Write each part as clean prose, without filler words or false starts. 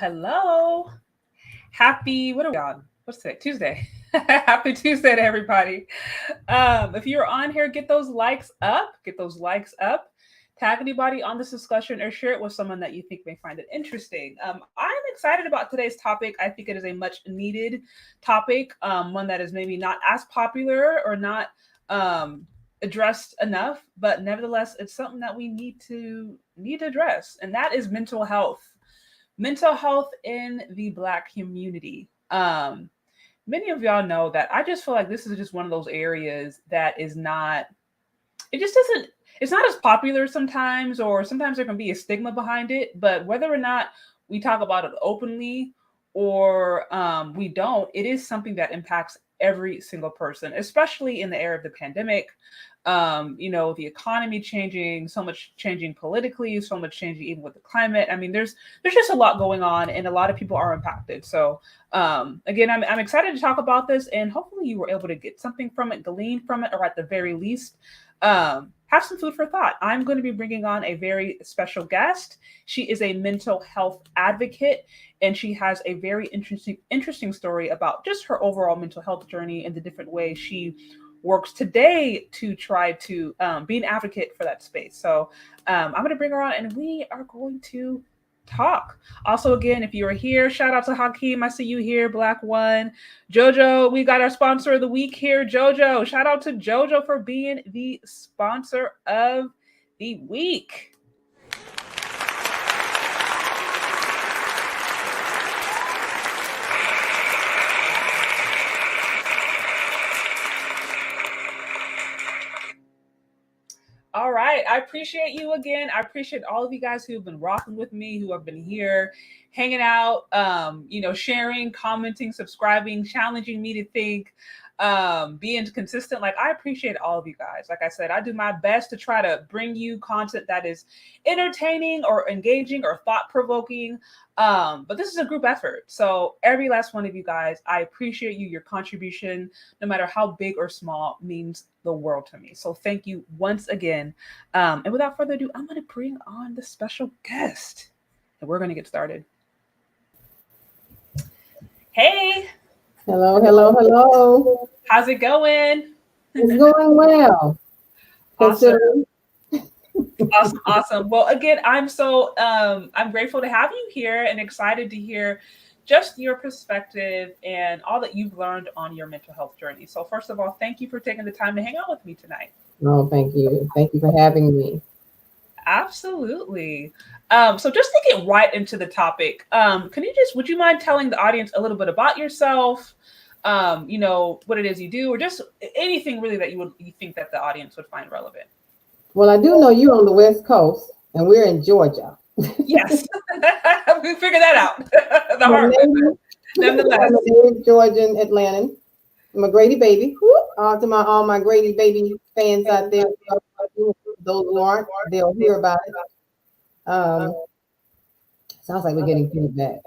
Hello. Happy, what are we on? What's today? Tuesday. Happy Tuesday to everybody. If you're on here, get those likes up. Get those likes up. Tag anybody on this discussion or share it with someone that you think may find it interesting. I'm excited about today's topic. I think it is a much needed topic, one that is maybe not as popular or not um, addressed enough, but nevertheless, it's something that we need to address, and that is mental health. Mental health in the Black community. Many of y'all know that I just feel like this is just one of those areas that is not, it just doesn't, it's not as popular sometimes, or sometimes there can be a stigma behind it. But whether or not we talk about it openly or we don't, it is something that impacts every single person, especially in the era of the pandemic. The economy changing, so much changing politically, so much changing even with the climate. I mean, there's just a lot going on, and a lot of people are impacted. So again, I'm excited to talk about this, and hopefully you were able to get something from it, glean from it, or at the very least, have some food for thought. I'm going to be bringing on a very special guest. She is a mental health advocate, and she has a very interesting story about just her overall mental health journey and the different ways she works today to try to be an advocate for that space. So I'm going to bring her on, and we are going to talk. Also, again, if you are here, shout out to Hakeem. I see you here, Black One. Jojo, we got our sponsor of the week here, Jojo. Shout out to Jojo for being the sponsor of the week. All right. I appreciate you again. I appreciate all of you guys who've been rocking with me, who have been here, hanging out, sharing, commenting, subscribing, challenging me to think, being consistent. Like, I appreciate all of you guys. Like I said, I do my best to try to bring you content that is entertaining or engaging or thought provoking. But this is a group effort. So every last one of you guys, I appreciate you. Your contribution, no matter how big or small, means the world to me. So thank you once again. And without further ado, I'm going to bring on the special guest, and we're going to get started. Hey, Hello, hello, hello. how's it going? It's going well. Awesome. Considering Awesome. Well, again, I'm grateful to have you here and excited to hear just your perspective and all that you've learned on your mental health journey. So first of all, thank you for taking the time to hang out with me tonight. no, thank you. Thank you for having me. Absolutely. So just to get right into the topic, would you mind telling the audience a little bit about yourself? What it is you do, or just anything really that you think that the audience would find relevant. Well, I do know you're on the West Coast and we're in Georgia. Yes, we figured that out the I'm a hard way, native, but nonetheless. I'm a native Georgian Atlantan. I'm a Grady baby. To all my Grady baby fans out there, those who aren't, they'll hear about it. Um, Sounds like we're getting feedback.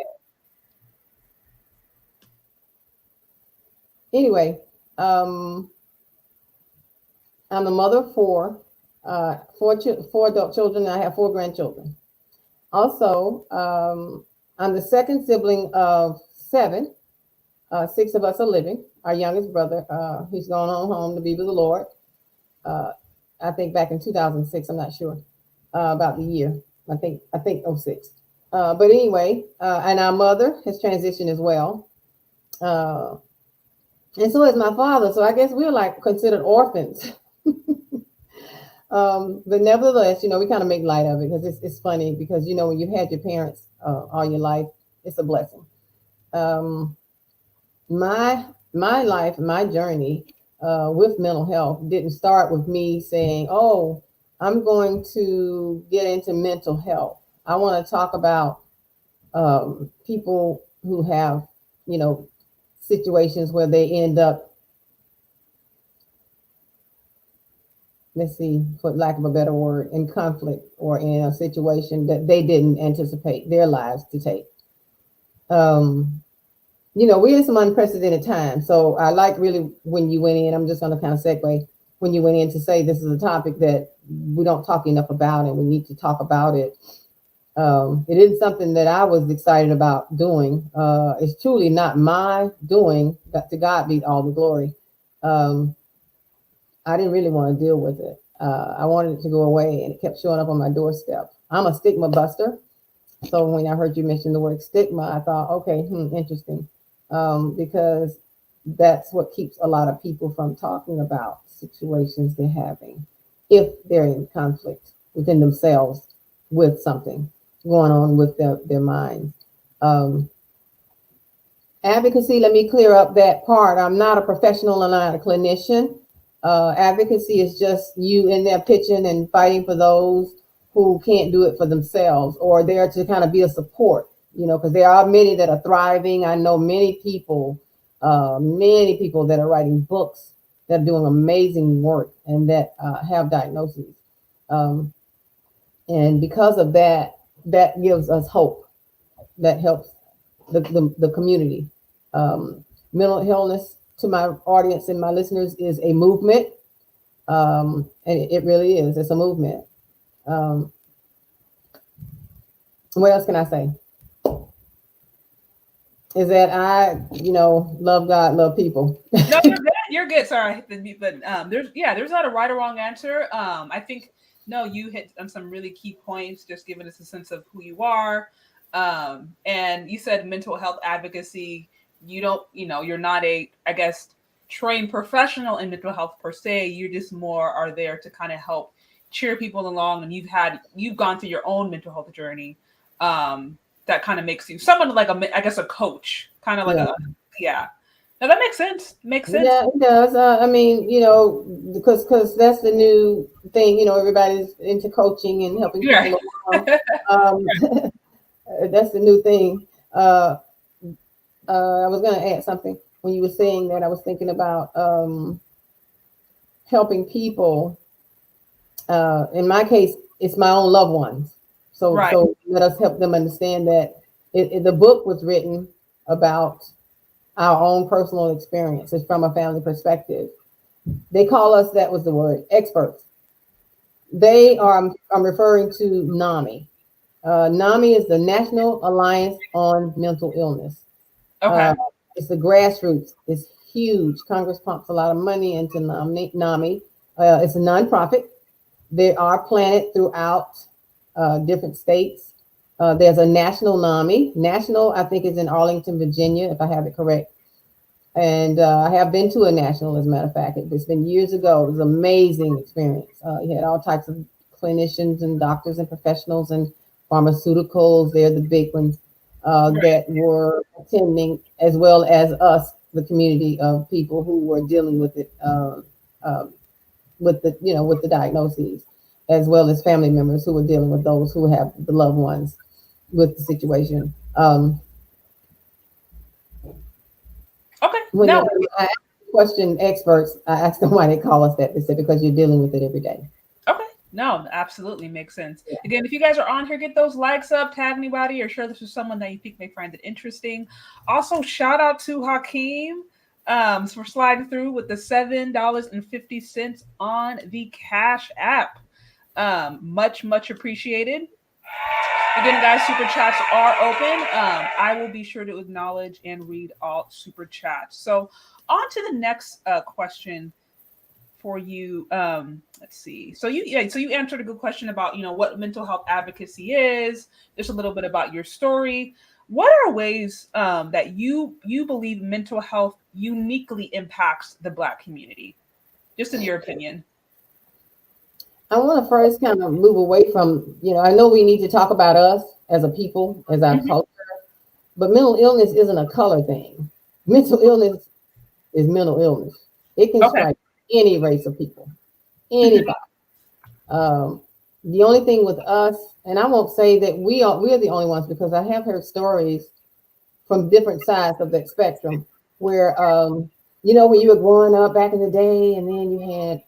Anyway, I'm the mother of four adult children, and I have four grandchildren. Also, I'm the second sibling of seven. Six of us are living. Our youngest brother, he's gone on home to be with the Lord. I think back in 2006. I'm not sure about the year. I think '06. But anyway, and our mother has transitioned as well. Uh, and so is my father. So I guess we're like considered orphans. But nevertheless, we kind of make light of it because it's funny because, when you've had your parents all your life, it's a blessing. Um, my life, my journey with mental health didn't start with me saying, "Oh, I'm going to get into mental health." I want to talk about people who have, you know, situations where they end up, let's see, for lack of a better word, in conflict or in a situation that they didn't anticipate their lives to take. Um, we're in some unprecedented times. So I like really when you went in, I'm just going to kind of segue when you went in to say this is a topic that we don't talk enough about and we need to talk about it. It isn't something that I was excited about doing. It's truly not my doing. But to God be all the glory. Um, I didn't really want to deal with it. I wanted it to go away, and it kept showing up on my doorstep. I'm a stigma buster. So when I heard you mention the word stigma, I thought, okay, interesting, because that's what keeps a lot of people from talking about situations they're having if they're in conflict within themselves with something going on with their minds. Um, Advocacy, let me clear up that part. I'm not a professional and I'm not a clinician. Advocacy is just you in there pitching and fighting for those who can't do it for themselves, or there to kind of be a support, because there are many that are thriving. I know many people that are writing books that are doing amazing work and that have diagnoses. Um, and because of that, that gives us hope. That helps the community. Mental illness, to my audience and my listeners, is a movement, and it really is. It's a movement. Um, what else can I say? Is that love God, love people. No, you're good. You're good. Sorry, but there's not a right or wrong answer. I think no, you hit on some really key points, just giving us a sense of who you are. And you said mental health advocacy. You don't, you're not a, I guess, trained professional in mental health per se. You just more are there to kind of help cheer people along, and you've gone through your own mental health journey. That kind of makes you someone like I guess a coach, kind of like Yeah. yeah. Now that makes sense. Makes sense. Yeah, it does. I mean, because that's the new thing. Everybody's into coaching and helping Yeah. people along. Um, that's the new thing. I was going to add something when you were saying that. I was thinking about helping people. In my case, it's my own loved ones. So, Right. so let us help them understand that the book was written about our own personal experiences from a family perspective. They call us, that was the word, experts. I'm referring to NAMI. NAMI is the National Alliance on Mental Illness. Okay. It's the grassroots. It's huge. Congress pumps a lot of money into NAMI. It's a nonprofit. They are planted throughout different states. There's a national NAMI. National, I think, is in Arlington, Virginia, if I have it correct. And I have been to a national, as a matter of fact. It's been years ago. It was an amazing experience. You had all types of clinicians and doctors and professionals and pharmaceuticals. They're the big ones that were attending, as well as us, the community of people who were dealing with it, with the diagnoses, as well as family members who were dealing with those who have the loved ones with the situation. Okay. When No. I question experts, I ask them why they call us that. They said because you're dealing with it every day. Okay. No, absolutely makes sense. Yeah. Again, if you guys are on here, get those likes up, tag anybody, or share this with someone that you think may find it interesting. Also, shout out to Hakeem for sliding through with the $7.50 on the Cash App. Much appreciated. Again, guys, super chats are open. I will be sure to acknowledge and read all super chats. So, on to the next question for you. Let's see. So you answered a good question about what mental health advocacy is. Just a little bit about your story. What are ways that you believe mental health uniquely impacts the Black community? Just in your opinion. I want to first kind of move away from, I know we need to talk about us as a people, as our culture, but mental illness isn't a color thing. Mental illness is mental illness. It can Okay. strike any race of people, anybody. The only thing with us, and I won't say that we're the only ones, because I have heard stories from different sides of that spectrum where, when you were growing up back in the day, and then you had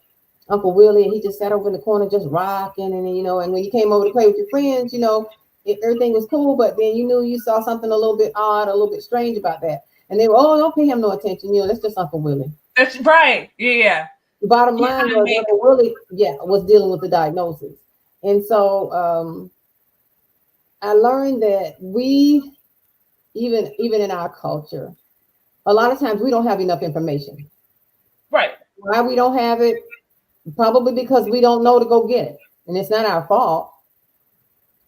Uncle Willie, and he just sat over in the corner just rocking, and and when you came over to play with your friends, everything was cool, but then you saw something a little bit odd, a little bit strange about that, and they were, oh, don't pay him no attention, that's just Uncle Willie. That's right. Yeah. The bottom line was Uncle Willie, was dealing with the diagnosis, and so I learned that we, even in our culture, a lot of times we don't have enough information. Right. Why we don't have it? Probably because we don't know to go get it, and it's not our fault.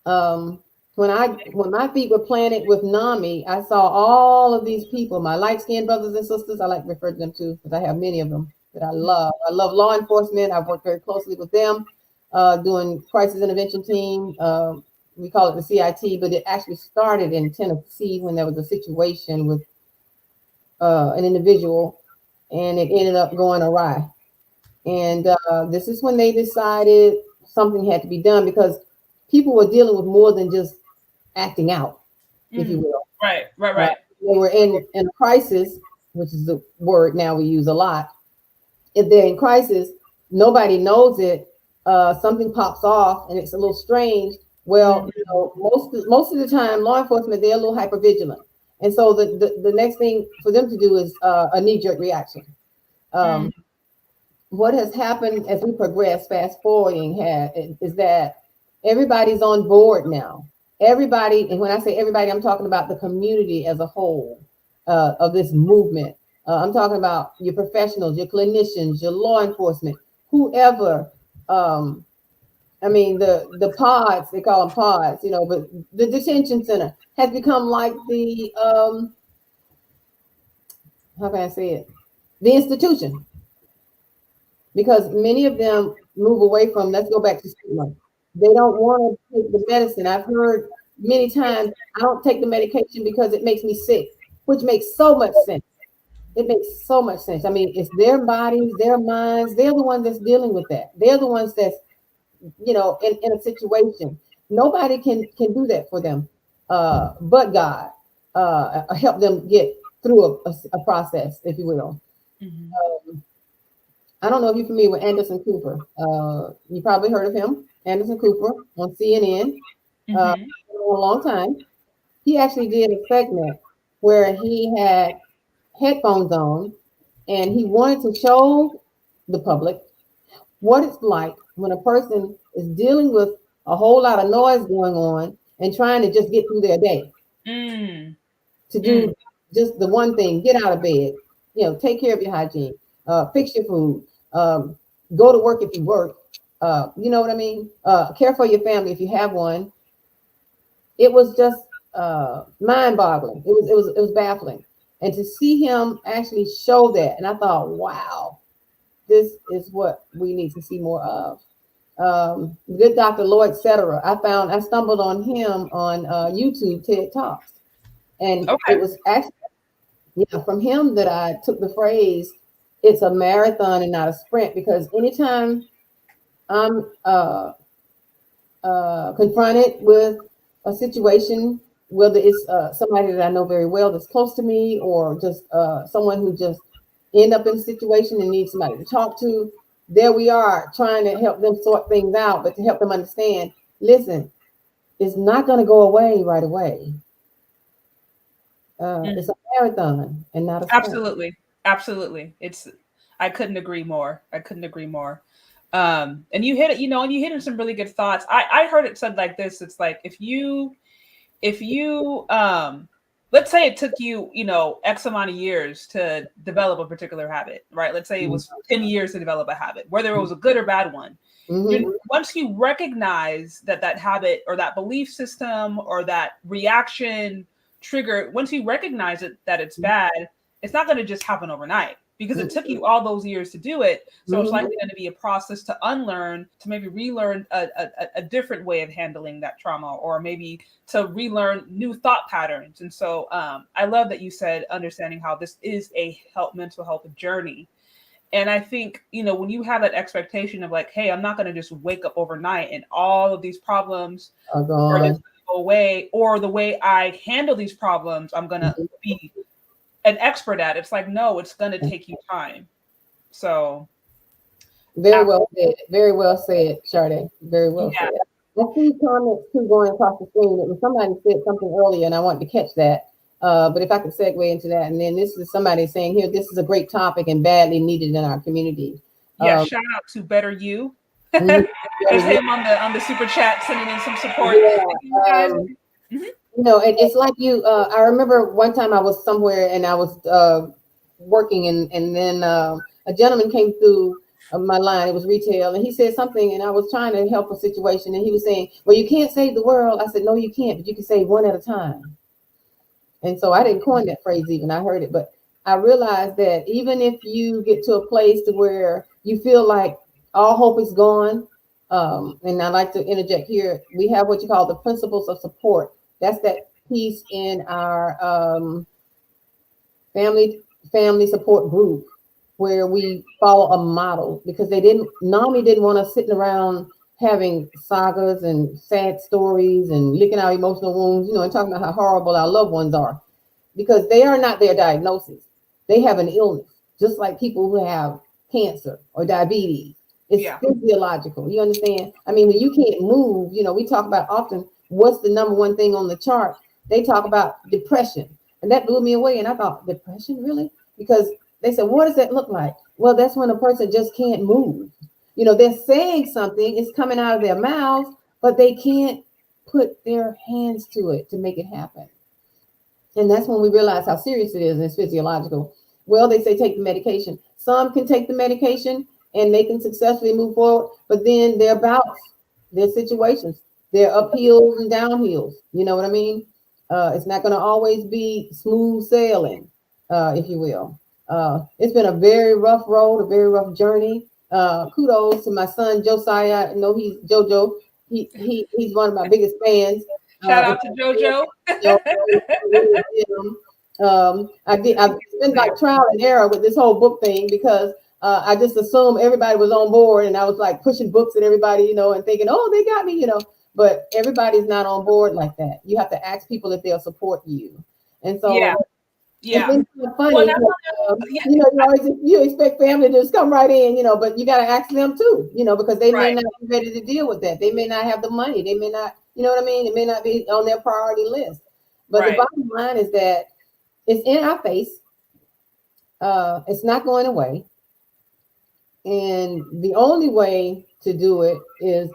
Um, when my feet were planted with NAMI, I saw all of these people, my light skinned brothers and sisters. I like to refer to them too because I have many of them that I love. I love law enforcement. I've worked very closely with them, doing crisis intervention team. We call it the CIT, but it actually started in Tennessee when there was a situation with an individual, and it ended up going awry. And this is when they decided something had to be done because people were dealing with more than just acting out, if you will. Right, right, right. They were in a crisis, which is the word now we use a lot. If they're in crisis, nobody knows it. Something pops off, and it's a little strange. Well, you know, most of the time, law enforcement, they're a little hyper vigilant, and so the next thing for them to do is a knee jerk reaction. What has happened as we progress, fast forwarding, is that everybody's on board now. Everybody, and when I say everybody, I'm talking about the community as a whole of this movement. I'm talking about your professionals, your clinicians, your law enforcement, whoever. I mean, the pods, they call them pods, you know, but the detention center has become like the, how can I say it? The institution. Because many of them move away from, let's go back to stigma. They don't want to take the medicine. I've heard many times, I don't take the medication because it makes me sick, which makes so much sense. It makes so much sense. I mean, it's their bodies, their minds. They're the ones that's dealing with that. They're the ones that's, you know, in a situation. Nobody can do that for them, but God, help them get through a process, if you will. I don't know if you're familiar with Anderson Cooper. You probably heard of him, Anderson Cooper on CNN. For a long time. He actually did a segment where he had headphones on and he wanted to show the public what it's like when a person is dealing with a whole lot of noise going on and trying to just get through their day. To do just the one thing, get out of bed, you know, take care of your hygiene, fix your food, go to work if you work, you know what I mean? Care for your family if you have one. It was just mind-boggling. It was baffling. And to see him actually show that, and I thought, wow, this is what we need to see more of. Good Dr. Lloyd Cetera. I stumbled on him on YouTube TED Talks. And it was actually from him that I took the phrase, it's a marathon and not a sprint, because anytime I'm confronted with a situation, whether it's somebody that I know very well that's close to me, or just someone who just end up in a situation and needs somebody to talk to, there we are trying to help them sort things out, but to help them understand, listen, it's not going to go away right away. It's a marathon and not a sprint. Absolutely. I couldn't agree more. And you hit it, and you hit on some really good thoughts. I heard it said like this. It's like, if you let's say it took you, X amount of years to develop a particular habit, right? Let's say it was 10 years to develop a habit, whether it was a good or bad one. Once you recognize that habit or that belief system or that reaction trigger, once you recognize it, that it's bad, it's not going to just happen overnight, because it took you all those years to do it. So it's likely going to be a process to unlearn, to maybe relearn a different way of handling that trauma, or maybe to relearn new thought patterns. And so I love that you said understanding how this is a mental health journey. And I think, when you have that expectation of like, hey, I'm not going to just wake up overnight and all of these problems are going to go away, or the way I handle these problems, I'm going to be an expert at. It's like, no, it's going to take you time. So very well said, Sade. Very well said. I see comments too going across the screen. Somebody said something earlier and I wanted to catch that. But if I could segue into that, and then this is somebody saying here, this is a great topic and badly needed in our community. Shout out to Better You. There's him on the super chat sending in some support. Mhm. It's like you. I remember one time I was somewhere and I was working, and then a gentleman came through my line. It was retail, and he said something, and I was trying to help a situation, and he was saying, "Well, you can't save the world." I said, "No, you can't, but you can save one at a time." And so I didn't coin that phrase even. I heard it, but I realized that even if you get to a place to where you feel like all hope is gone, and I like to interject here, we have what you call the principles of support. That's that piece in our family family support group where we follow a model because they didn't NAMI didn't want us sitting around having sagas and sad stories and licking our emotional wounds, and talking about how horrible our loved ones are because they are not their diagnosis. They have an illness, just like people who have cancer or diabetes. It's Yeah. physiological. You understand? I mean, when you can't move, we talk about often what's the number one thing on the chart. They talk about depression. And that blew me away. And I thought, depression, really? Because they said, what does that look like? Well, that's when a person just can't move. They're saying something, it's coming out of their mouths, but they can't put their hands to it to make it happen. And that's when we realize how serious it is and it's physiological. Well, they say take the medication. Some can take the medication and they can successfully move forward, but then their bouts, their situations, their uphills and downhills. You know what I mean? It's not going to always be smooth sailing, if you will. It's been a very rough road, a very rough journey. Kudos to my son Josiah. I know he's JoJo. He's one of my biggest fans. Shout If out to JoJo. know, I've been like trial and error with this whole book thing because I just assumed everybody was on board and I was like pushing books at everybody, and thinking, oh, they got me, but everybody's not on board like that. You have to ask people if they'll support you. And Yeah. so it's Yeah. been kind of Well, funny. not yeah. You expect family to just come right in, but you got to ask them too, because they may Right. not be ready to deal with that. They may not have the money. They may not, you know what I mean? It may not be on their priority list. But the Right. bottom line is that it's in our face. It's not going away. And the only way to do it is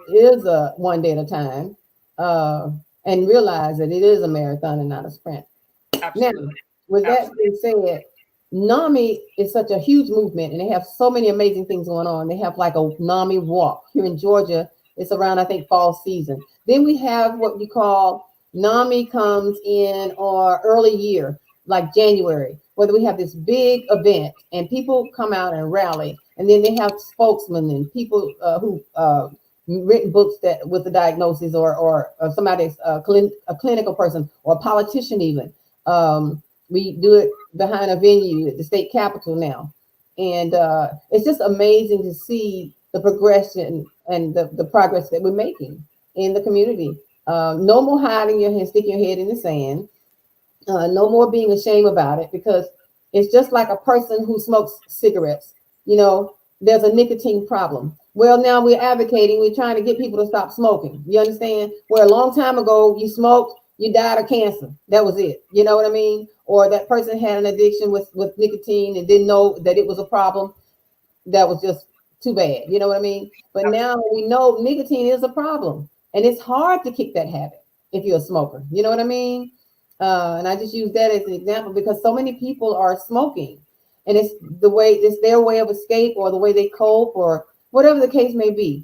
a one day at a time, uh, and realize that it is a marathon and not a sprint. Now, Absolutely. with that Absolutely. being said, NAMI is such a huge movement and they have so many amazing things going on. They have like a NAMI walk here in Georgia. It's around, I think, fall season. Then we have what we call NAMI comes in or early year, like January, where we have this big event and people come out and rally. And then they have spokesmen and people who written books that with the diagnosis or somebody's a clinical person or a politician even. We do it behind a venue at the state capitol now. And it's just amazing to see the progression and the progress that we're making in the community. No more hiding your head, sticking your head in the sand. No more being ashamed about it because it's just like a person who smokes cigarettes. There's a nicotine problem. Well, now we're advocating, we're trying to get people to stop smoking. You understand? Where a long time ago you smoked, you died of cancer. That was it. You know what I mean? Or that person had an addiction with nicotine and didn't know that it was a problem. That was just too bad. You know what I mean? But now Absolutely. we know nicotine is a problem. And it's hard to kick that habit if you're a smoker. You know what I mean? And I just use that as an example because so many people are smoking and it's their way of escape or the way they cope or whatever the case may be,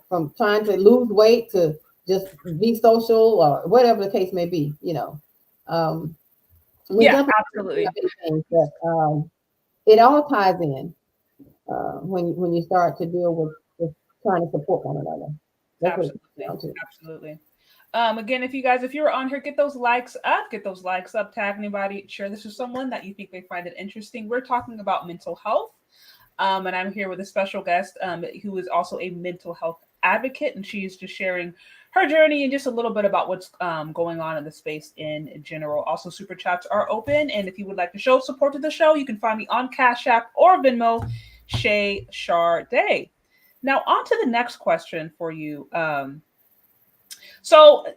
from trying to lose weight to just be social or whatever the case may be, um, we Yeah. jump into Absolutely. many things, but it all ties in when you start to deal with trying to support one another. That's what it comes Absolutely. down to. Absolutely. Again, if you're on here, get those likes up, tag anybody, share this with someone that you think they find it interesting. We're talking about mental health. And I'm here with a special guest who is also a mental health advocate, and she's just sharing her journey and just a little bit about what's going on in the space in general. Also, super chats are open, and if you would like to show support to the show, you can find me on Cash App or Venmo, Shay Day. Now, on to the next question for you. So,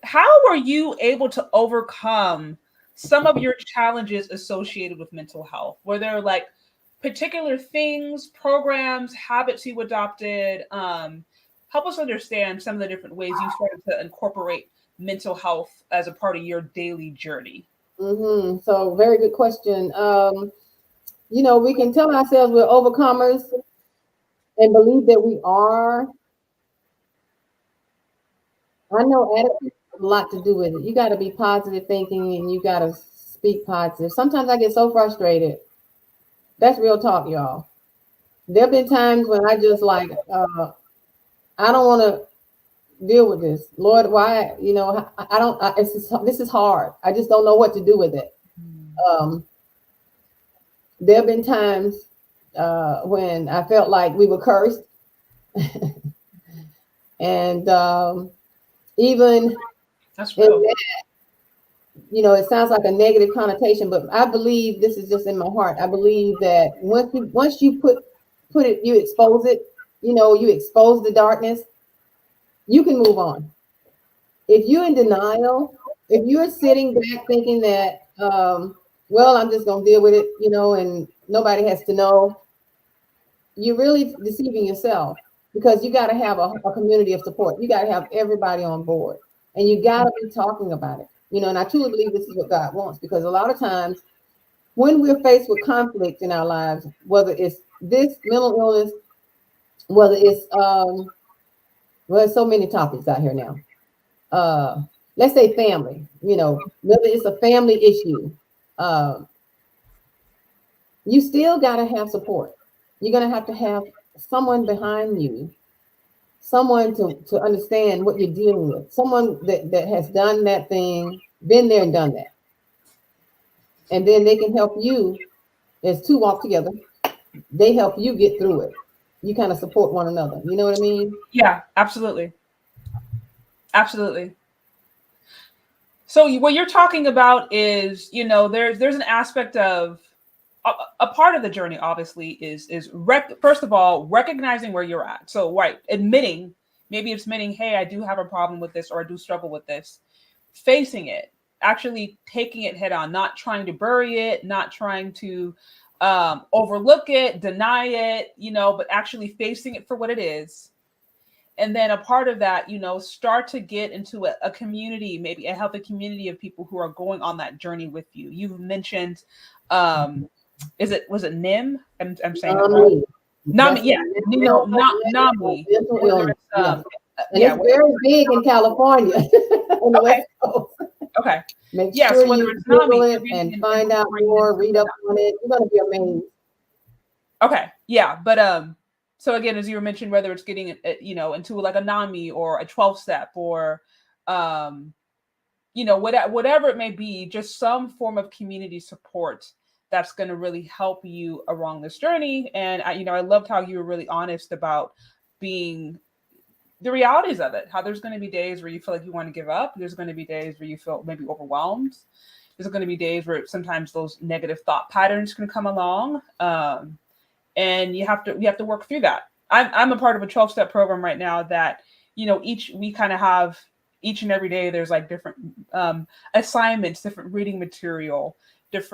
how were you able to overcome some of your challenges associated with mental health? Were there like particular things, programs, habits you adopted? Help us understand some of the different ways you started to incorporate mental health as a part of your daily journey? So very good question. We can tell ourselves we're overcomers and believe that we are. I know attitude has a lot to do with it. You got to be positive thinking and you got to speak positive. Sometimes I get so frustrated. That's real talk, y'all. There have been times when I just like, I don't want to deal with this. Lord, why? I don't, this is hard. I just don't know what to do with it. Um, there have been times when I felt like we were cursed. And even That's real. that, it sounds like a negative connotation, but I believe this is just in my heart. I believe that once you put it, you expose it, you expose the darkness, you can move on. If you're in denial, if you're sitting back thinking that, well, I'm just going to deal with it, and nobody has to know, you're really deceiving yourself, because you got to have a community of support. You got to have everybody on board, and you got to be talking about it. And I truly believe this is what God wants, because a lot of times when we're faced with conflict in our lives, whether it's this mental illness, whether it's well, there's so many topics out here now. Let's say family, whether it's a family issue, you still got to have support. You're going to have someone behind you, someone to understand what you're dealing with, someone that has done that thing, been there and done that. And then they can help you. As two walk together, they help you get through it. You kind of support one another. You know what I mean? Yeah, absolutely. Absolutely. So what you're talking about is, there's an aspect of a part of the journey, obviously, is first of all, recognizing where you're at. So, right, maybe admitting, hey, I do have a problem with this, or I do struggle with this, facing it, actually taking it head on, not trying to bury it, not trying to overlook it, deny it, but actually facing it for what it is. And then a part of that, start to get into a community, maybe a healthy community of people who are going on that journey with you. You've mentioned, was it NIM? I'm saying that wrong. NAMI, yeah, NAMI. And it's very big in California, on the West Coast. Okay. Make sure you Google it and find out more, read up on it. You're going to be amazed. Okay. Yeah. But so again, as you were mentioning, whether it's getting into like a NAMI or a 12-step or whatever it may be, just some form of community support that's going to really help you along this journey. And I loved how you were really honest about being the realities of it, how there's going to be days where you feel like you want to give up. There's going to be days where you feel maybe overwhelmed. There's going to be days where sometimes those negative thought patterns can come along. And you have to work through that. I'm a part of a 12-step program right now that, we kind of have each and every day, there's like different assignments, different reading material, there's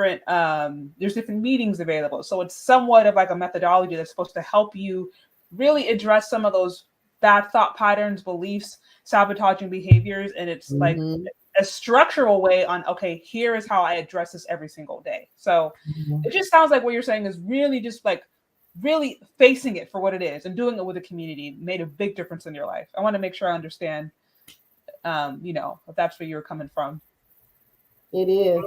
different meetings available. So it's somewhat of like a methodology that's supposed to help you really address some of those bad thought patterns, beliefs, sabotaging behaviors. And it's like a structural way on, okay, here is how I address this every single day. So it just sounds like what you're saying is really just like really facing it for what it is and doing it with a community made a big difference in your life. I want to make sure I understand, if that's where you're coming from. It is.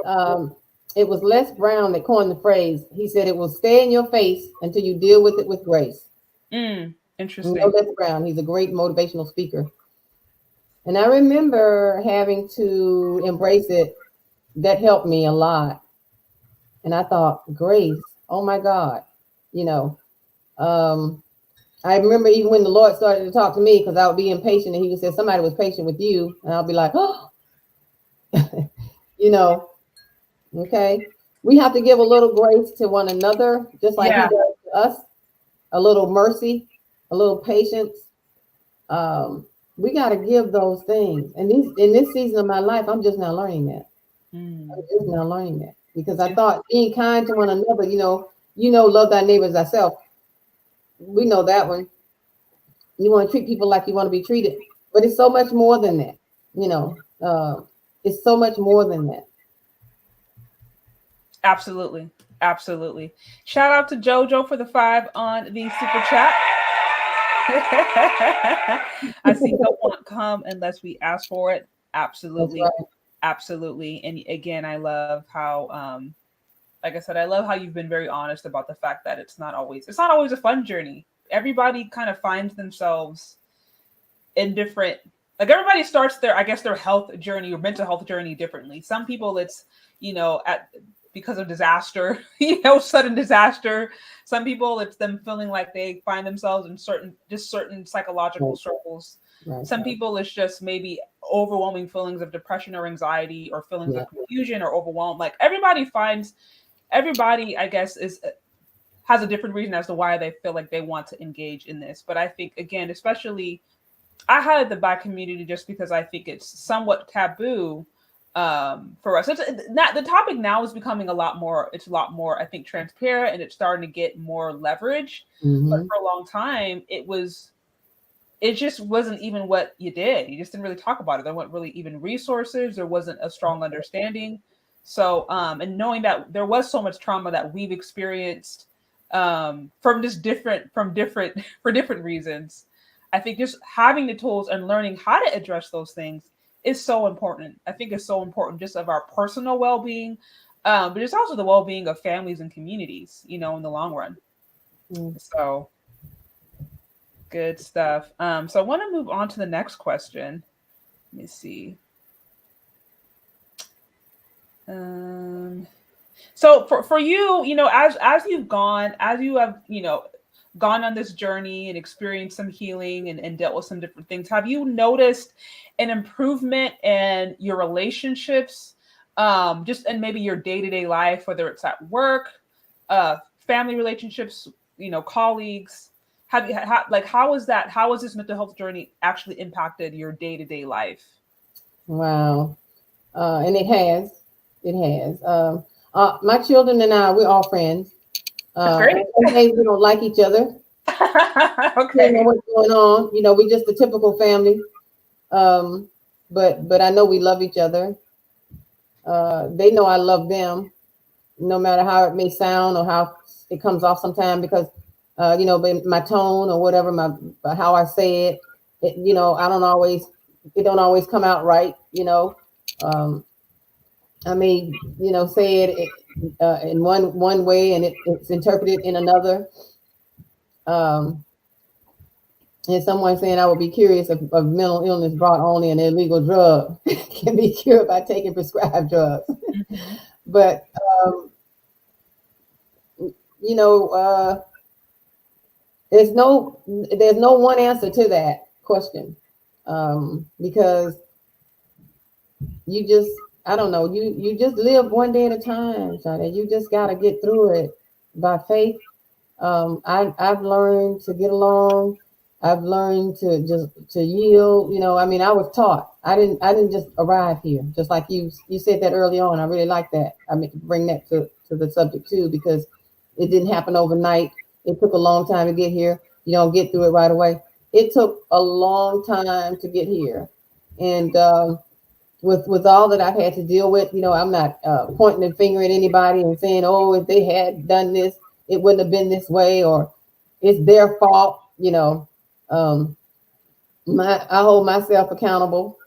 It was Les Brown that coined the phrase. He said it will stay in your face until you deal with it with grace. Interesting. Les Brown, he's a great motivational speaker. And I remember having to embrace it. That helped me a lot. And I thought, grace, oh my God, I remember even when the Lord started to talk to me, because I would be impatient, and he would say, somebody was patient with you. And I'll be like, oh, okay. We have to give a little grace to one another, just like he does to us, a little mercy, a little patience. We got to give those things. And in this season of my life, I'm just now learning that. I'm just now learning that, because I thought being kind to one another, love thy neighbor as thyself. We know that one. You want to treat people like you want to be treated, but it's so much more than that. Uh, it's so much more than that. Absolutely. Absolutely. Shout out to Jojo for the 5 on the super chat. I see help won't come unless we ask for it. That's Absolutely. right. Absolutely. And again, I love how like I said, I love how you've been very honest about the fact that it's not always a fun journey. Everybody kind of finds themselves in different, like everybody starts their, I guess, their health journey or mental health journey differently. Some people it's, at because of disaster, sudden disaster. Some people it's them feeling like they find themselves in certain psychological Right, circles. right, Some right. people it's just maybe overwhelming feelings of depression or anxiety or feelings Yeah. of confusion or overwhelm. Like everybody, I guess, is has a different reason as to why they feel like they want to engage in this. But I think again, especially I highlight the Black community just because I think it's somewhat taboo for us. It's not the topic now is becoming a lot more. It's a lot more, I think, transparent and it's starting to get more leverage. But Mm-hmm. for a long time, it just wasn't even what you did. You just didn't really talk about it. There weren't really even resources. There wasn't a strong understanding. So, and knowing that there was so much trauma that we've experienced from just different for different reasons, I think just having the tools and learning how to address those things is so important. I think it's so important just of our personal well being, but it's also the well being of families and communities, in the long run. Mm. So, good stuff. So I want to move on to the next question. Let me see. Um, so for you, as you've gone, as you have, gone on this journey and experienced some healing and dealt with some different things, have you noticed an improvement in your relationships, just in maybe your day to day life, whether it's at work, uh, family relationships, colleagues? Like how is that? How has this mental health journey actually impacted your day to day life? Wow. And it has. It has. My children and I, we're all friends. That's great. Some days we don't like each other. You know Okay. what's going on. We just a typical family. Um, but I know we love each other. They know I love them, no matter how it may sound or how it comes off sometimes. Because my tone or whatever, my how I say I don't always. It don't always come out right. Um, I may, say it in one way and it's interpreted in another. Um, and someone saying I would be curious if mental illness brought only an illegal drug can be cured by taking prescribed drugs. Hmm. But you know, uh, there's no one answer to that question, because you just I don't know, you just live one day at a time, Shana. You just got to get through it by faith. I've learned to get along. I've learned to yield. I mean, I was taught. I didn't just arrive here. Just like you said that early on. I really like that. I mean, bring that to the subject too, because it didn't happen overnight. It took a long time to get here. You don't get through it right away. It took a long time to get here, and with all that I've had to deal with, I'm not pointing the finger at anybody and saying, oh, if they had done this, it wouldn't have been this way, or it's their fault. Um, I hold myself accountable.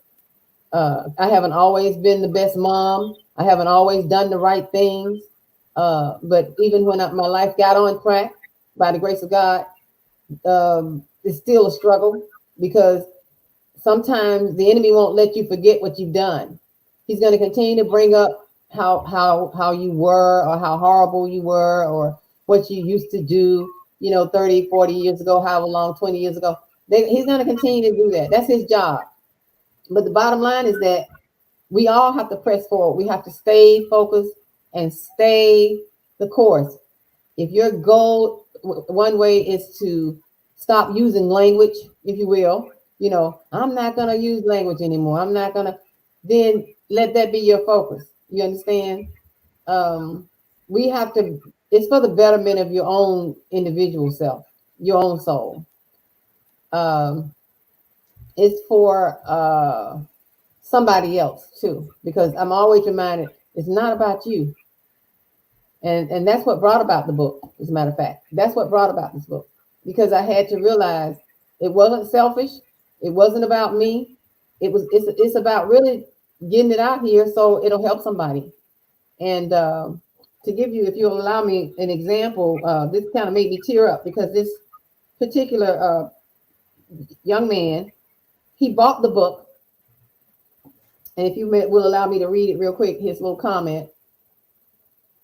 I haven't always been the best mom. I haven't always done the right things. But even when my life got on track, by the grace of God, it's still a struggle because sometimes the enemy won't let you forget what you've done. He's going to continue to bring up how you were or how horrible you were or what you used to do, 30, 40 years ago, however long, 20 years ago. He's going to continue to do that. That's his job. But the bottom line is that we all have to press forward. We have to stay focused and stay the course. If your goal, one way is to stop using language, if you will, I'm not going to use language anymore. I'm not going to, then let that be your focus. You understand? Um, we have to, it's for the betterment of your own individual self, your own soul. Um, it's for somebody else too, because I'm always reminded it's not about you. And that's what brought about the book, as a matter of fact. That's what brought about this book. Because I had to realize it wasn't selfish, it wasn't about me. It's about really getting it out here so it'll help somebody. And to give you, if you'll allow me an example, this kind of made me tear up because this particular young man, he bought the book. And if you will allow me to read it real quick, his little comment.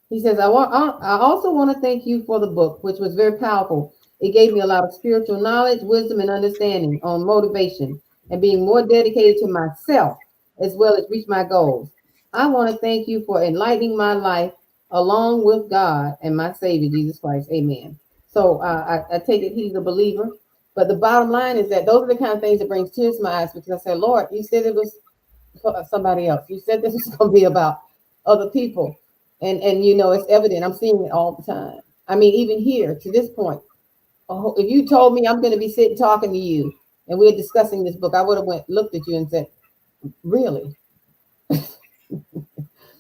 He says, I also want to thank you for the book, which was very powerful. It gave me a lot of spiritual knowledge, wisdom, and understanding on motivation and being more dedicated to myself as well as reach my goals. I want to thank you for enlightening my life along with God and my Savior, Jesus Christ. Amen. So I take it he's a believer. But the bottom line is that those are the kind of things that brings tears to my eyes because I said, Lord, you said it was for somebody else. You said this was going to be about other people. And you know, it's evident. I'm seeing it all the time. I mean, even here to this point, if you told me I'm going to be sitting talking to you and we're discussing this book, I would have looked at you and said, really?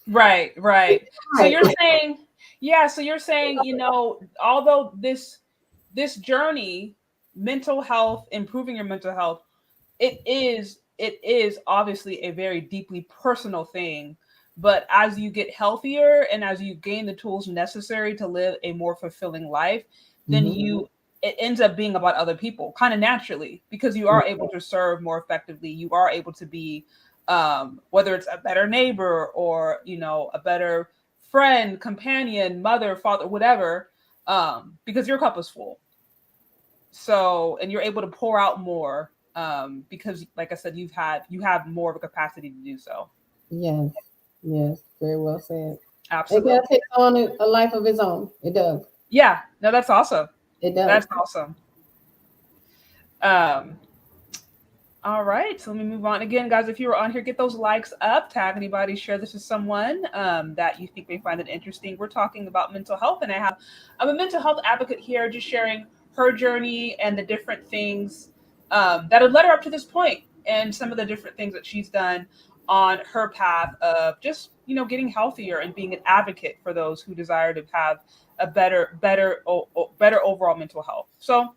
Right. So you're saying, yeah. So you're saying, you know, although this journey, mental health, improving your mental health, it is obviously a very deeply personal thing. But as you get healthier and as you gain the tools necessary to live a more fulfilling life, then it ends up being about other people kind of naturally because you are able to serve more effectively. You are able to be, whether it's a better neighbor or, you know, a better friend, companion, mother, father, whatever, because your cup is full. So, and you're able to pour out more because, like I said, you have more of a capacity to do so. Yes, very well said. Absolutely. It kind of takes on a life of its own. It does. Yeah, no, that's awesome. It does. That's awesome. All right, so let me move on. Again, guys, if you were on here, get those likes up, tag anybody, share this with someone that you think may find it interesting. We're talking about mental health, and I'm a mental health advocate here, just sharing her journey and the different things that have led her up to this point, and some of the different things that she's done on her path of just, you know, getting healthier and being an advocate for those who desire to have a better overall mental health. So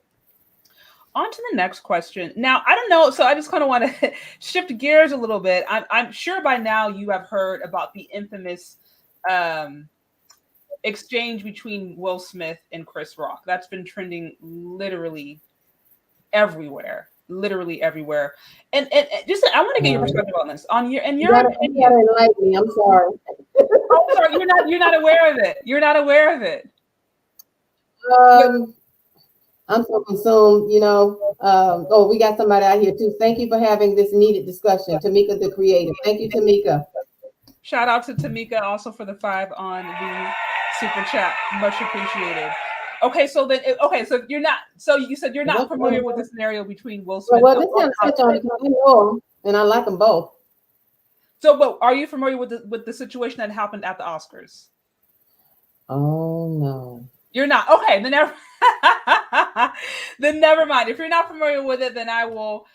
on to the next question. Now, I don't know. So I just kind of want to shift gears a little bit. I'm sure by now you have heard about the infamous exchange between Will Smith and Chris Rock. That's been trending literally everywhere. Literally everywhere. And just I want to get your perspective on this. On your You gotta enlighten me. I'm sorry. Oh, sorry, you're not aware of it. You're not aware of it. I'm so consumed, you know. Oh, we got somebody out here too. Thank you for having this needed discussion. Tamika, the creator. Thank you, Tamika. Shout out to Tamika also for the 5 on the super chat. Much appreciated. Okay, so you're not. So you said you're not familiar with the scenario between Will Smith. Well, this kind of touch on it because I know them and I like them both. So, but are you familiar with the situation that happened at the Oscars? Oh no, you're not. Okay, then never. Then never mind. If you're not familiar with it, then I will.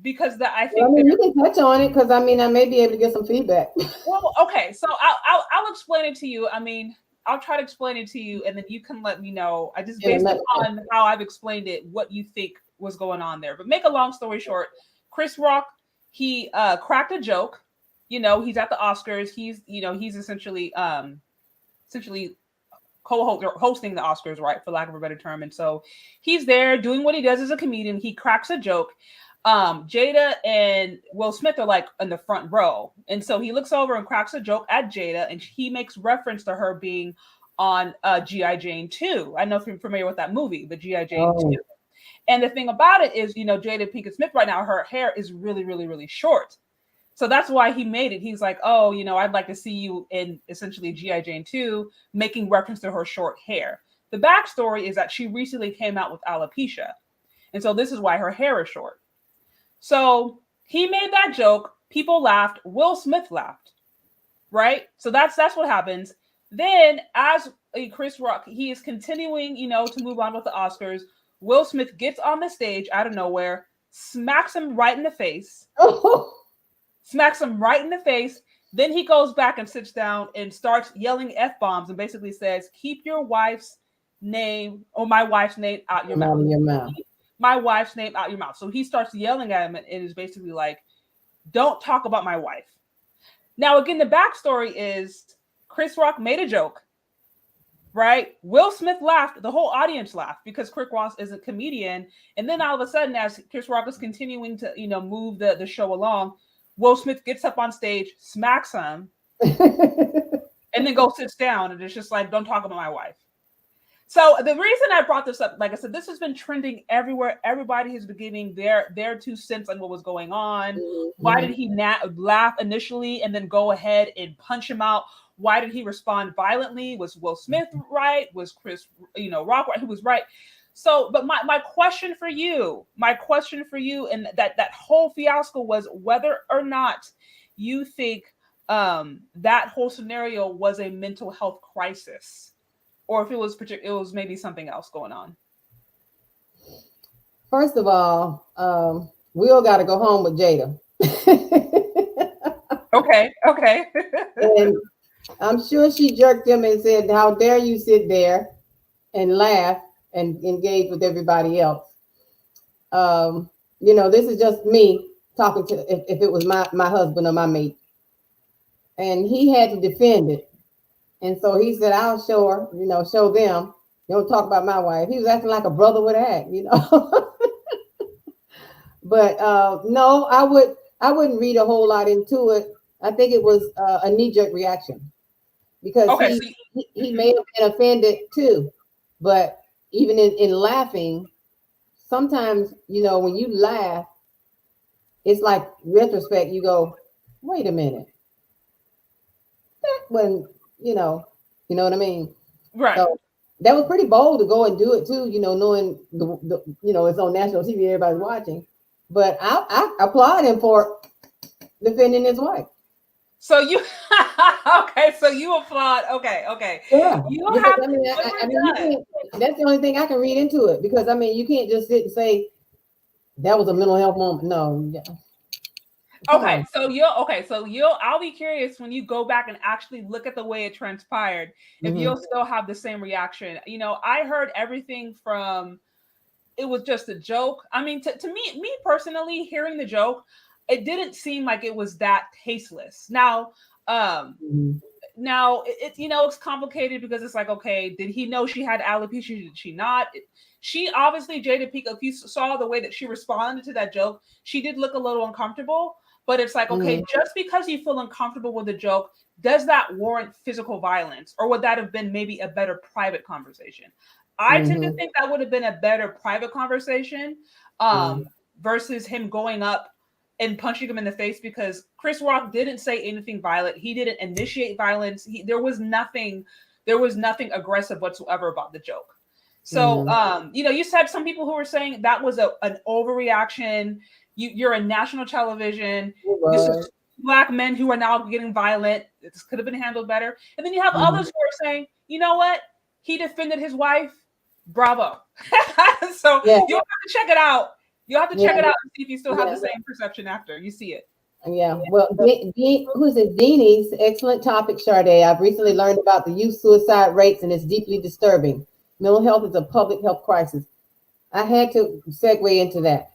Because I think you can touch on it because I may be able to get some feedback. Well, okay, so I'll explain it to you. I mean, I'll try to explain it to you, and then you can let me know. I just based on how I've explained it, what you think was going on there. But make a long story short, Chris Rock, he cracked a joke. You know, he's at the Oscars. He's essentially hosting the Oscars, right, for lack of a better term. And so he's there doing what he does as a comedian. He cracks a joke. Jada and Will Smith are like in the front row. And so he looks over and cracks a joke at Jada, and he makes reference to her being on G.I. Jane 2. I know if you're familiar with that movie, the G.I. Jane 2. And the thing about it is, you know, Jada Pinkett Smith right now, her hair is really, really, really short. So that's why he made it. He's like, oh, you know, I'd like to see you in essentially G.I. Jane 2, making reference to her short hair. The backstory is that she recently came out with alopecia. And so this is why her hair is short. So he made that joke. People laughed. Will Smith laughed. Right? So that's what happens. Then as Chris Rock, he is continuing, you know, to move on with the Oscars. Will Smith gets on the stage out of nowhere, smacks him right in the face. smacks him right in the face. Then he goes back and sits down and starts yelling F-bombs and basically says, keep your wife's name or my wife's name out your mouth. Out of your mouth. Keep my wife's name out your mouth. So he starts yelling at him and it is basically like, don't talk about my wife. Now, again, the backstory is Chris Rock made a joke, right? Will Smith laughed. The whole audience laughed because Chris Rock is a comedian. And then all of a sudden, as Chris Rock is continuing to, move the show along, Will Smith gets up on stage, smacks him, and then goes sits down. And it's just like, don't talk about my wife. So the reason I brought this up, like I said, this has been trending everywhere. Everybody has been giving their 2 cents on what was going on. Mm-hmm. Why did he laugh initially and then go ahead and punch him out? Why did he respond violently? Was Will Smith right? Was Chris, Rock right? Who was right? So, but my question for you, and that whole fiasco was whether or not you think that whole scenario was a mental health crisis, or if it was maybe something else going on. First of all, we all got to go home with Jada. Okay. And I'm sure she jerked him and said, "How dare you sit there and laugh and engage with everybody else?" This is just me talking to if it was my husband or my mate. And he had to defend it. And so he said, I'll show her, show them. Don't talk about my wife. He was acting like a brother would act, But no, I wouldn't read a whole lot into it. I think it was a knee-jerk reaction because he may have been offended too. But even in laughing, sometimes, when you laugh, it's like retrospect, you go, wait a minute. When, you know what I mean? Right. So that was pretty bold to go and do it too, knowing the it's on national TV, everybody's watching. But I applaud him for defending his wife. So you so you applaud. Okay. Yeah. You have that's the only thing I can read into it, because you can't just sit and say that was a mental health moment. No. Yeah. Okay, so I'll be curious when you go back and actually look at the way it transpired, if you'll still have the same reaction. I heard everything from it was just a joke. I mean, to me personally, hearing the joke, it didn't seem like it was that tasteless. Now, now it's complicated because it's like, okay, did he know she had alopecia? Did she not? She obviously, Jada Pinkett, if you saw the way that she responded to that joke, she did look a little uncomfortable. But it's like, okay, just because you feel uncomfortable with the joke, does that warrant physical violence? Or would that have been maybe a better private conversation? I tend to think that would have been a better private conversation versus him going up and punching him in the face, because Chris Rock didn't say anything violent. He didn't initiate violence. There was nothing aggressive whatsoever about the joke. So, you said some people who were saying that was an overreaction. You're a national television. This is Black men who are now getting violent. This could have been handled better. And then you have others who are saying, you know what? He defended his wife. Bravo. So you'll have to check it out. You'll have to check it out and see if you still have the same perception after you see it. Yeah. Well, who's it? Deanie's excellent topic, Sade. I've recently learned about the youth suicide rates, and it's deeply disturbing. Mental health is a public health crisis. I had to segue into that.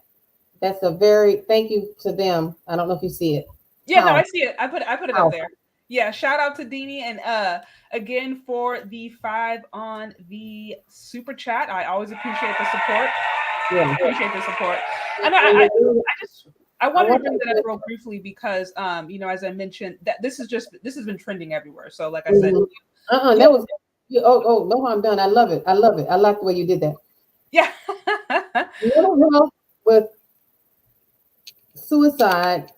That's thank you to them. I don't know if you see it. Yeah, no, I see it. I put it up there. Yeah, shout out to Deanie, and again for the 5 on the super chat. I always appreciate the support. Yeah, appreciate the support. And I wanted to bring that up real briefly because as I mentioned, that this has been trending everywhere. So like I said, that was no harm done. I love it. I like the way you did that. Yeah. With suicide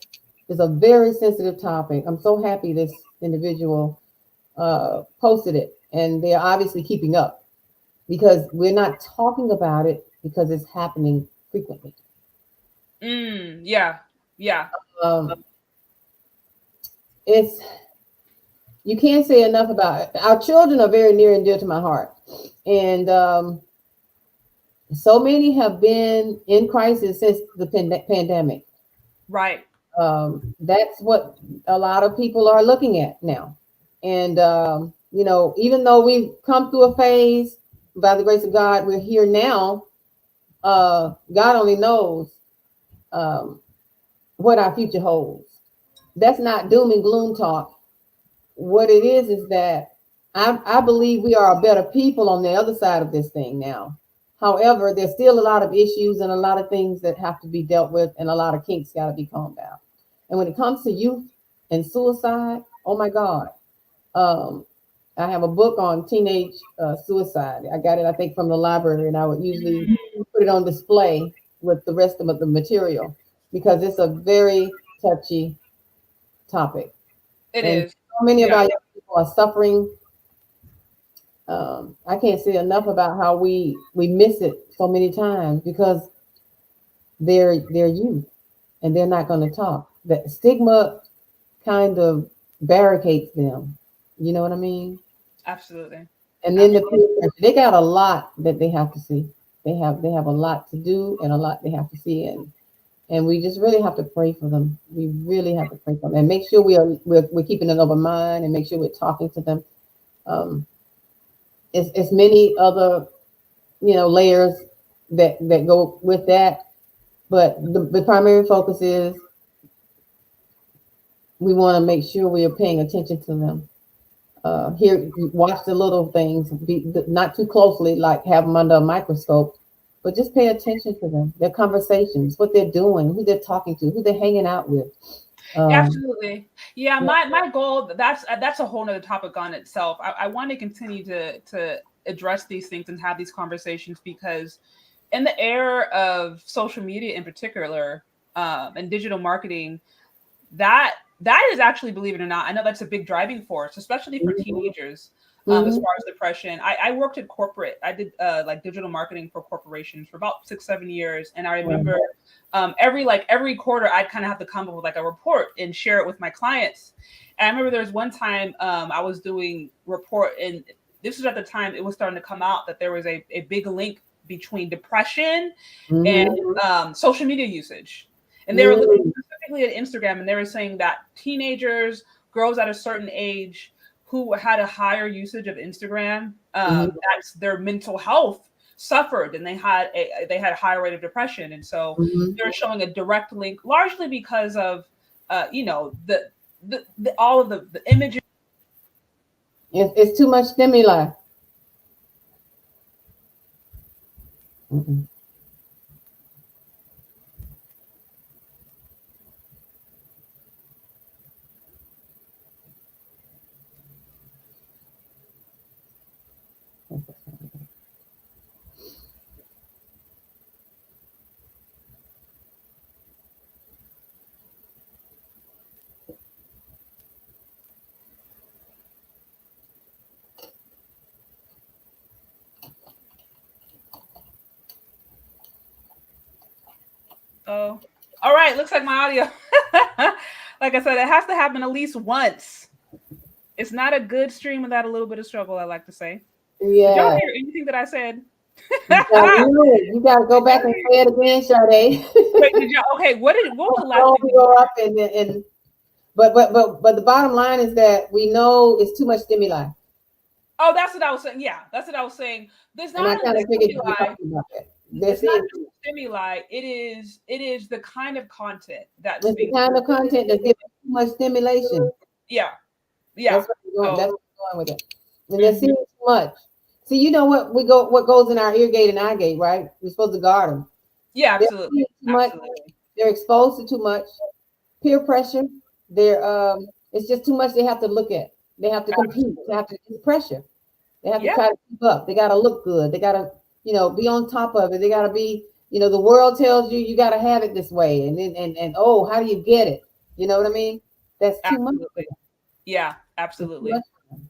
is a very sensitive topic. I'm so happy this individual posted it, and they're obviously keeping up, because we're not talking about it because it's happening frequently. Yeah. You can't say enough about it. Our children are very near and dear to my heart, and so many have been in crisis since the pandemic. Right. That's what a lot of people are looking at now. And, even though we've come through a phase, by the grace of God, we're here now. God only knows um, what our future holds. That's not doom and gloom talk. What it is that I believe we are a better people on the other side of this thing now. However, there's still a lot of issues and a lot of things that have to be dealt with, and a lot of kinks got to be combed out. And when it comes to youth and suicide, oh my God. Um, I have a book on teenage suicide. I got it, I think, from the library, and I would usually put it on display with the rest of the material because it's a very touchy topic. It And is. so many of Yeah. our young people are suffering. I can't say enough about how we miss it so many times because they're youth and they're not going to talk. The stigma kind of barricades them. You know what I mean? Absolutely. And then the Absolutely. peer pressure. They got a lot that they have to see. They have a lot to do and a lot they have to see, and we just really have to pray for them. We really have to pray for them and make sure we're keeping an open mind and make sure we're talking to them. Um, it's many other layers that go with that, but the primary focus is we want to make sure we are paying attention to them. Here, watch the little things, not too closely, like have them under a microscope, but just pay attention to them, their conversations, what they're doing, who they're talking to, who they're hanging out with. Absolutely. Yeah, Yeah. my goal, that's a whole nother topic on itself. I want to continue to address these things and have these conversations because in the era of social media in particular, and digital marketing, that is actually, believe it or not, I know that's a big driving force, especially for teenagers. As Mhm. far as depression, I worked in corporate. I did like digital marketing for corporations for about 6 7 years, and I remember every quarter I'd kind of have to come up with like a report and share it with my clients. And I remember there was one time I was doing report, and this was at the time it was starting to come out that there was a big link between depression and Mhm. social media usage. And they were looking Mhm. specifically at Instagram, and they were saying that teenagers, girls at a certain age who had a higher usage of Instagram, Mhm. that's their mental health suffered, and they had a higher rate of depression. And so Mhm. they're showing a direct link, largely because of the all of the images. It's too much stimuli. Mhm. Oh, all right. Looks like my audio. Like I said, it has to happen at least once. It's not a good stream without a little bit of struggle, I like to say. Did y'all Yeah, hear anything that I said? you gotta go Did back y'all and hear? say it again, Sade. Wait, did y'all? Okay, what was the last Don't thing? go up and but the bottom line is that we know it's too much stimuli, Oh, that's what I was saying. Yeah, that's what I was saying. There's and not I only kind the of figured you were stimuli. talking about that. That's It's not it. just the stimuli. It is the kind of content that's It's the being. kind of content that's giving too much stimulation. Yeah, yeah. That's what we're going. That's So, what we're going with it. And they're mhm. seeing too much. See, you know what goes in our ear gate and eye gate, right? We're supposed to guard them. Yeah, They're seeing absolutely, too much. absolutely. They're exposed to too much peer pressure. They're it's just too much they have to look at. They have to compete. They have to it's pressure. They have to Yeah, try to keep up. They got to look good. They got to, be on top of it. They got to be, the world tells you you got to have it this way. And then, and oh, how do you get it? You know what I mean? That's too much for absolutely. them. Yeah, It's too absolutely. much for them.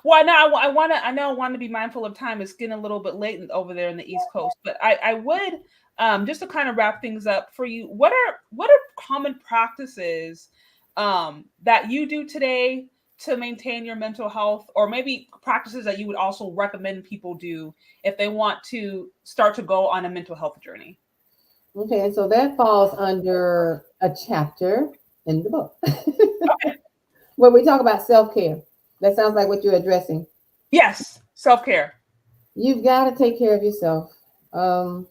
Well, now I want to. I know I want to be mindful of time. It's getting a little bit late over there in the East Coast, but I would just to kind of wrap things up for you. What are common practices that you do today to maintain your mental health, or maybe practices that you would also recommend people do if they want to start to go on a mental health journey? Okay, and so that falls under a chapter in the book where we talk about self care. That sounds like what you're addressing. Yes, self-care. You've got to take care of yourself. Um,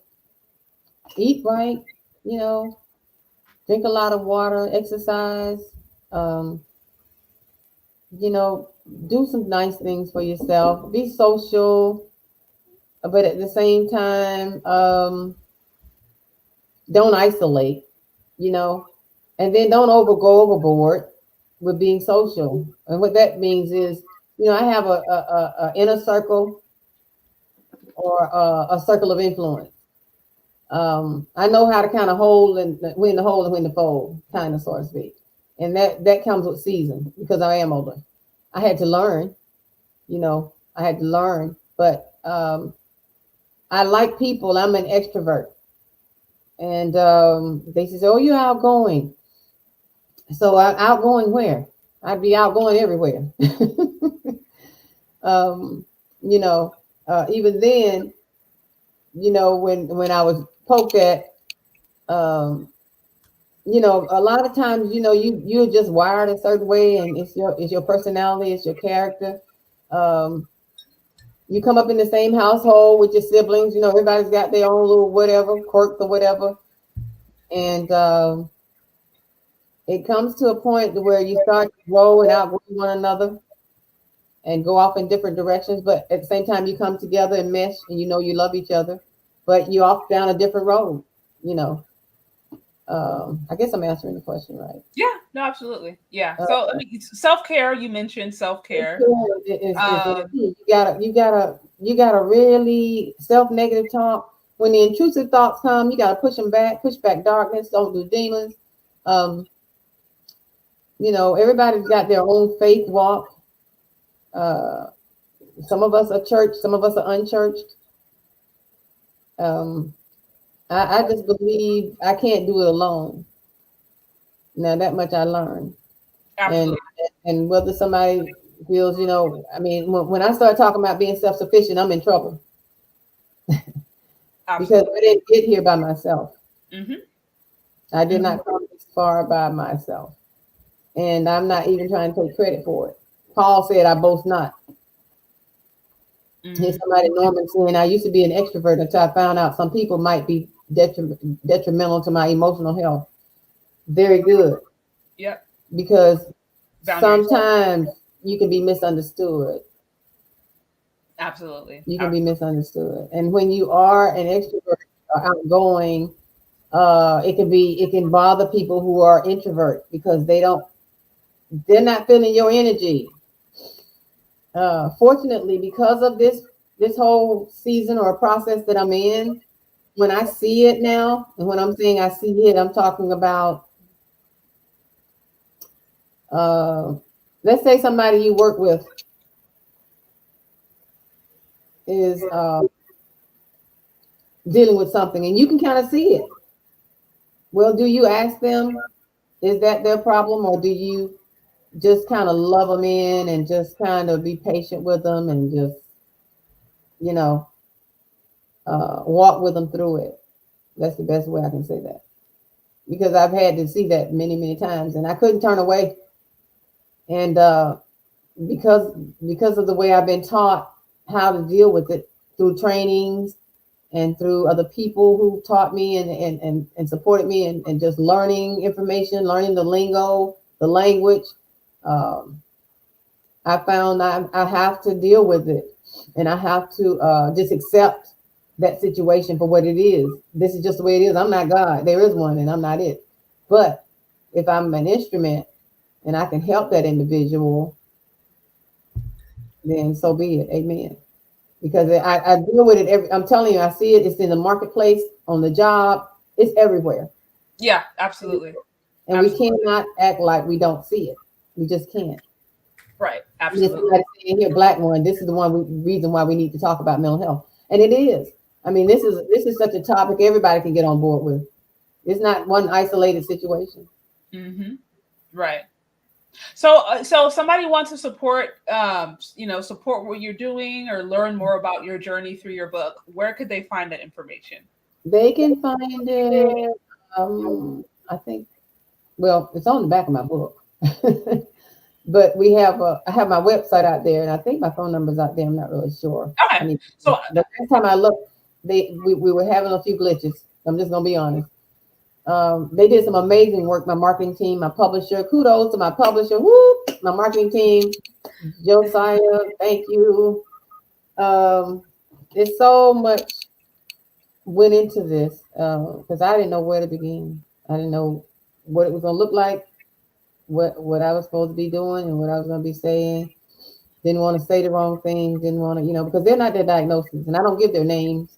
Eat right, you know, drink a lot of water, exercise, um, you know, do some nice things for yourself, be social, but at the same time, don't isolate, you know, and then don't go overboard with being social. And what that means is, I have a inner circle or a circle of influence. I know how to kind of hold and when to hold and when to fold, kind of, so to speak. And that comes with season because I am older. I had to learn, I had to learn, but I like people. I'm an extrovert. And they say, "Oh, you're outgoing." So outgoing where? I'd be outgoing everywhere. um, you know, Even then, when I was poked at, um, a lot of times, you're just wired a certain way, and it's your personality, it's your character. Um, you come up in the same household with your siblings. Everybody's got their own little whatever quirks or whatever, and it comes to a point where you start to grow and outgrow one another and go off in different directions. But at the same time, you come together and mesh, and you love each other, but you're off down a different road. You know, I guess I'm answering the question right. Yeah, no, absolutely. Yeah. Uh, So I mean, self-care, you mentioned self-care. is Um, key. You gotta really self-negative talk. When the intrusive thoughts come, you gotta push back darkness. Don't do demons. Um, everybody's got their own faith walk. Uh, some of us are church, some of us are unchurched. Um, I just believe I can't do it alone. Now that much I learned, and absolutely. and whether somebody feels, I mean, when I start talking about being self-sufficient, I'm in trouble because I Absolutely. didn't get here by myself. Hmm. I did Hmm. not come this far by myself, and I'm not even trying to take credit for it. Paul said, "I boast not." Here's Hmm. somebody, Norman, saying, "I used to be an extrovert until I found out some people might be detrimental to my emotional health." Very good, Yep. because Boundaries. sometimes you can be misunderstood. Absolutely. You can be misunderstood, and when you are an extrovert or outgoing, it can bother people who are introvert because they're not feeling your energy. Fortunately, because of this whole season or process that I'm in, when I see it now, and when I'm saying I see it, I'm talking about, uh, let's say somebody you work with is dealing with something, and you can kind of see it. Well, do you ask them, is that their problem, or do you just kind of love them in and just kind of be patient with them and just, you know, walk with them through it? That's the best way I can say that, because I've had to see that many, many times, and I couldn't turn away. And because because of the way I've been taught how to deal with it through trainings and through other people who taught me and supported me and just learning information, learning the lingo, the language. Um, I found I have to deal with it, and I have to just accept that situation for what it is. This is just the way it is. I'm not God. There is one, and I'm not it. But if I'm an instrument and I can help that individual, then so be it. Amen. Because I deal with it I'm telling you, I see it. It's in the marketplace, on the job. It's everywhere, Yeah, absolutely. and we Absolutely. cannot act like we don't see it. We just can't. Right. And there's Absolutely. somebody saying here, black one. This is the reason why we need to talk about mental health, and it is. I mean, this is such a topic everybody can get on board with. It's not one isolated situation. Hmm. Right. So if somebody wants to support, support what you're doing or learn more about your journey through your book, where could they find that information? They can find it. I think. Well, it's on the back of my book. But I have my website out there, and I think my phone number's out there. I'm not really sure. I Okay. mean, So the last time I looked, we were having a few glitches. I'm just gonna be honest. They did some amazing work. My marketing team, my publisher. Kudos to my publisher. Woo! My marketing team, Josiah. Thank you. Um, it's so much went into this because I didn't know where to begin. I didn't know what it was gonna look like, what I was supposed to be doing, and what I was gonna be saying. Didn't want to say the wrong thing. Didn't want to, because they're not their diagnoses, and I don't give their names.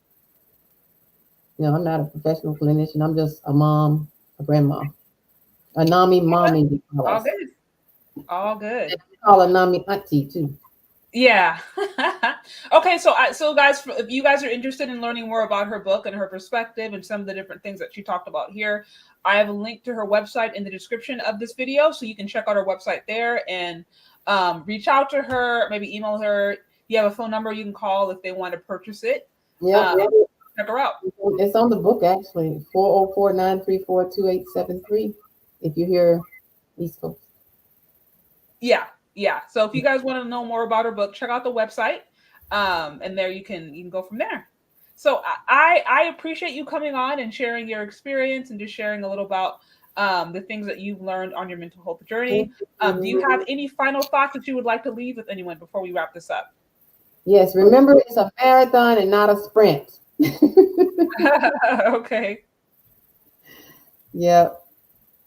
I'm not a professional clinician. I'm just a mom, a grandma, a NAMI mommy. We call all us. good. All good. We call a NAMI auntie too. Yeah. Okay, so guys, if you guys are interested in learning more about her book and her perspective and some of the different things that she talked about here, I have a link to her website in the description of this video, so you can check out her website there and reach out to her, maybe email her. You have a phone number you can call if they want to purchase it. Yeah, check her out. It's on the book actually. 404-934-2873. If you hear East Coast. Yeah. So if you guys want to know more about her book, check out the website, and there you can go from there. So I appreciate you coming on and sharing your experience and just sharing a little about the things that you've learned on your mental health journey. Do you have any final thoughts that you would like to leave with anyone before we wrap this up? Yes, remember it's a marathon and not a sprint. Okay. Yeah.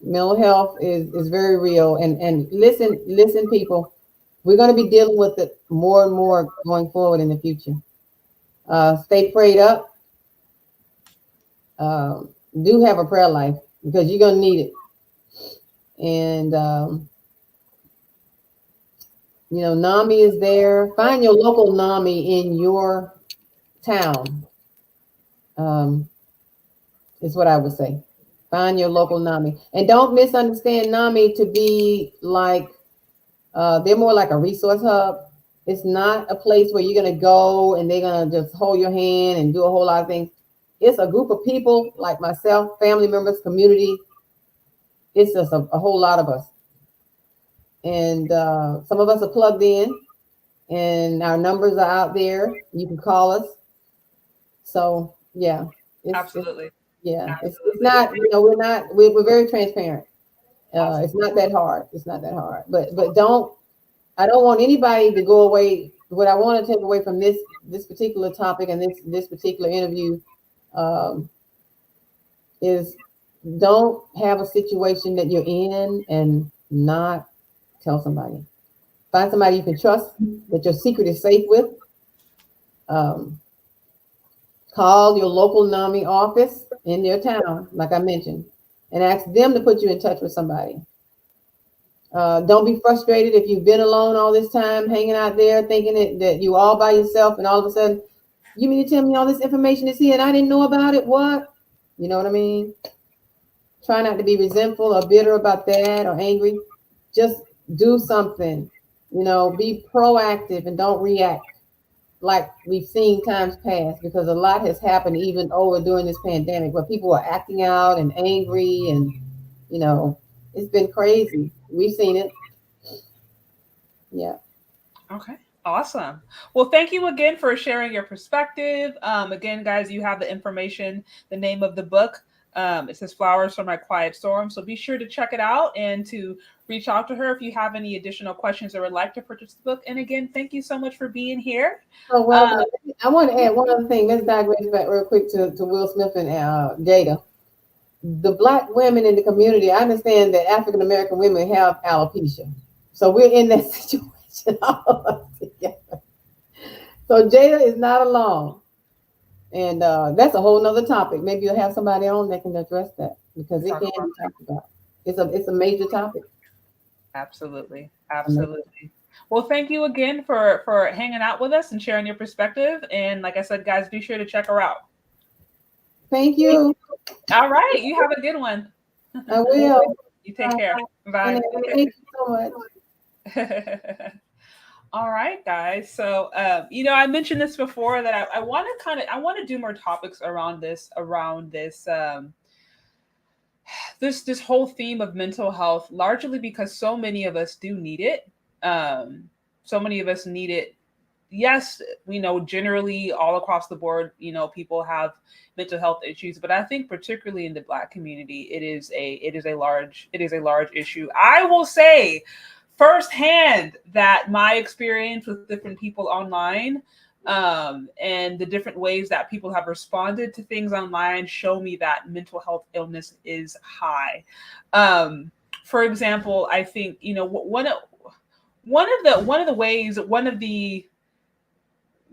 Mental health is very real. And listen, people, we're going to be dealing with it more and more going forward in the future. Stay prayed up. Do have a prayer life because you're going to need it. And, NAMI is there. Find your local NAMI in your town. Is what I would say. Find your local NAMI. And don't misunderstand NAMI to be like, they're more like a resource hub. It's not a place where you're going to go and they're going to just hold your hand and do a whole lot of things. It's a group of people like myself, family members, community. It's just a whole lot of us. And some of us are plugged in and our numbers are out there. You can call us. So, yeah. Absolutely. It's not, we're very transparent. It's not that hard. But I don't want anybody to go away. What I want to take away from this particular topic and this particular interview is don't have a situation that you're in and not tell somebody. Find somebody you can trust, that your secret is safe with. Call your local NAMI office in their town, like I mentioned, and ask them to put you in touch with somebody. Don't be frustrated if you've been alone all this time, hanging out there, thinking that you all by yourself, and all of a sudden, you mean to tell me all this information is here and I didn't know about it? What? You know what I mean? Try not to be resentful or bitter about that or angry. Just do something. Be proactive and don't react like we've seen times past, because a lot has happened even over during this pandemic where people are acting out and angry and, it's been crazy. We've seen it. Yeah. Okay. Awesome. Well, thank you again for sharing your perspective. Again, guys, you have the information, the name of the book. It says Flowers from My Quiet Storm. So be sure to check it out and to reach out to her if you have any additional questions or would like to purchase the book. And again, thank you so much for being here. Oh, well, I want to add one other thing. Let's digress back real quick to Will Smith and Jada. The Black women in the community, I understand that African American women have alopecia. So we're in that situation all of us together. So Jada is not alone. And that's a whole nother topic. Maybe you'll have somebody on that can address that because it can be talked about. It's a major topic. Absolutely. Well, thank you again for hanging out with us and sharing your perspective. And like I said, guys, be sure to check her out. Thank you. All right. You have a good one. I will. You take care. Bye. Thank you so much. All right, guys. So, I mentioned this before that I want to I want to do more topics around this whole theme of mental health, largely because so many of us do need it. Um, so many of us need it. Yes, we know generally all across the board, people have mental health issues, but I think particularly in the Black community, it is a large issue. I will say firsthand that my experience with different people online, and the different ways that people have responded to things online show me that mental health illness is high. Um, for example, I think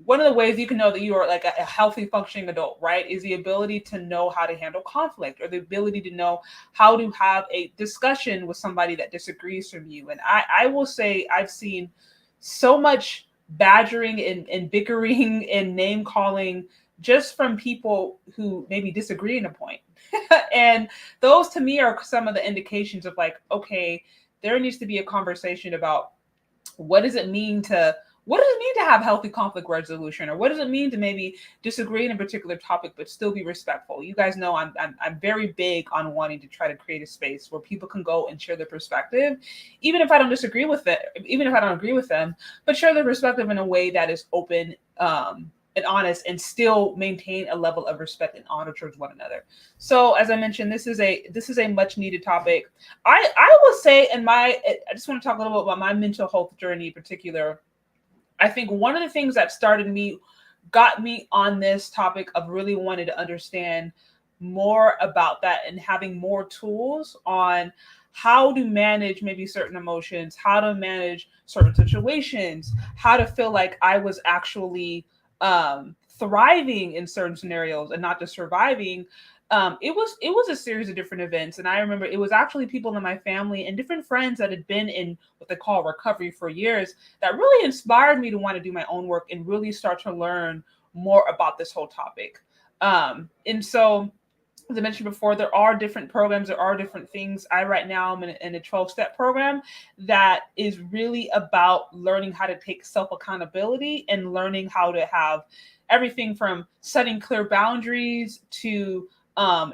one of the ways you can know that you are like a healthy functioning adult, right, is the ability to know how to handle conflict, or the ability to know how to have a discussion with somebody that disagrees from you. And I will say I've seen so much badgering and bickering and name calling just from people who maybe disagree in a point. And those to me are some of the indications of like, okay, there needs to be a conversation about what does it mean to have healthy conflict resolution, or what does it mean to maybe disagree in a particular topic but still be respectful. You guys know I'm very big on wanting to try to create a space where people can go and share their perspective, even if I don't disagree with it, even if I don't agree with them, but share their perspective in a way that is open, and honest, and still maintain a level of respect and honor towards one another. So as I mentioned, this is a much needed topic. I will say I just want to talk a little bit about my mental health journey in particular. I think one of the things that got me on this topic of really wanting to understand more about that and having more tools on how to manage maybe certain emotions, how to manage certain situations, how to feel like I was actually thriving in certain scenarios and not just surviving. It was a series of different events, and I remember it was actually people in my family and different friends that had been in what they call recovery for years that really inspired me to want to do my own work and really start to learn more about this whole topic. And so, as I mentioned before, there are different programs, there are different things. Right now I'm in a 12-step program that is really about learning how to take self accountability and learning how to have everything from setting clear boundaries to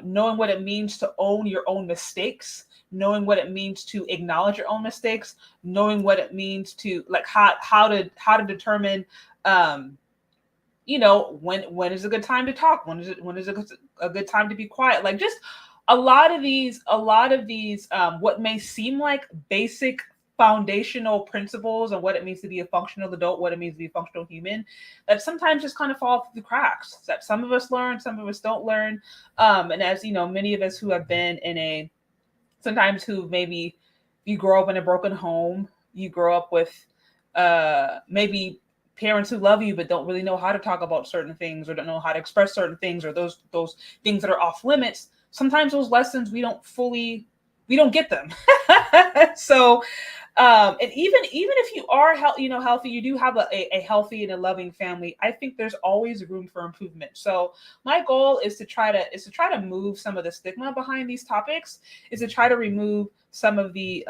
knowing what it means to own your own mistakes, knowing what it means to acknowledge your own mistakes, knowing what it means to like how to determine when is a good time to talk, when is a good time to be quiet, like just a lot of these what may seem like basic foundational principles on what it means to be a functional adult, what it means to be a functional human, that sometimes just kind of fall through the cracks, that some of us learn, some of us don't learn. And as you know, many of us who have been sometimes who maybe you grow up in a broken home, you grow up with maybe parents who love you but don't really know how to talk about certain things, or don't know how to express certain things, or those things that are off limits. Sometimes those lessons we don't get them. So and even if you are healthy, you do have a healthy and a loving family, I think there's always room for improvement. So my goal is to try to move some of the stigma behind these topics, is to try to remove some of the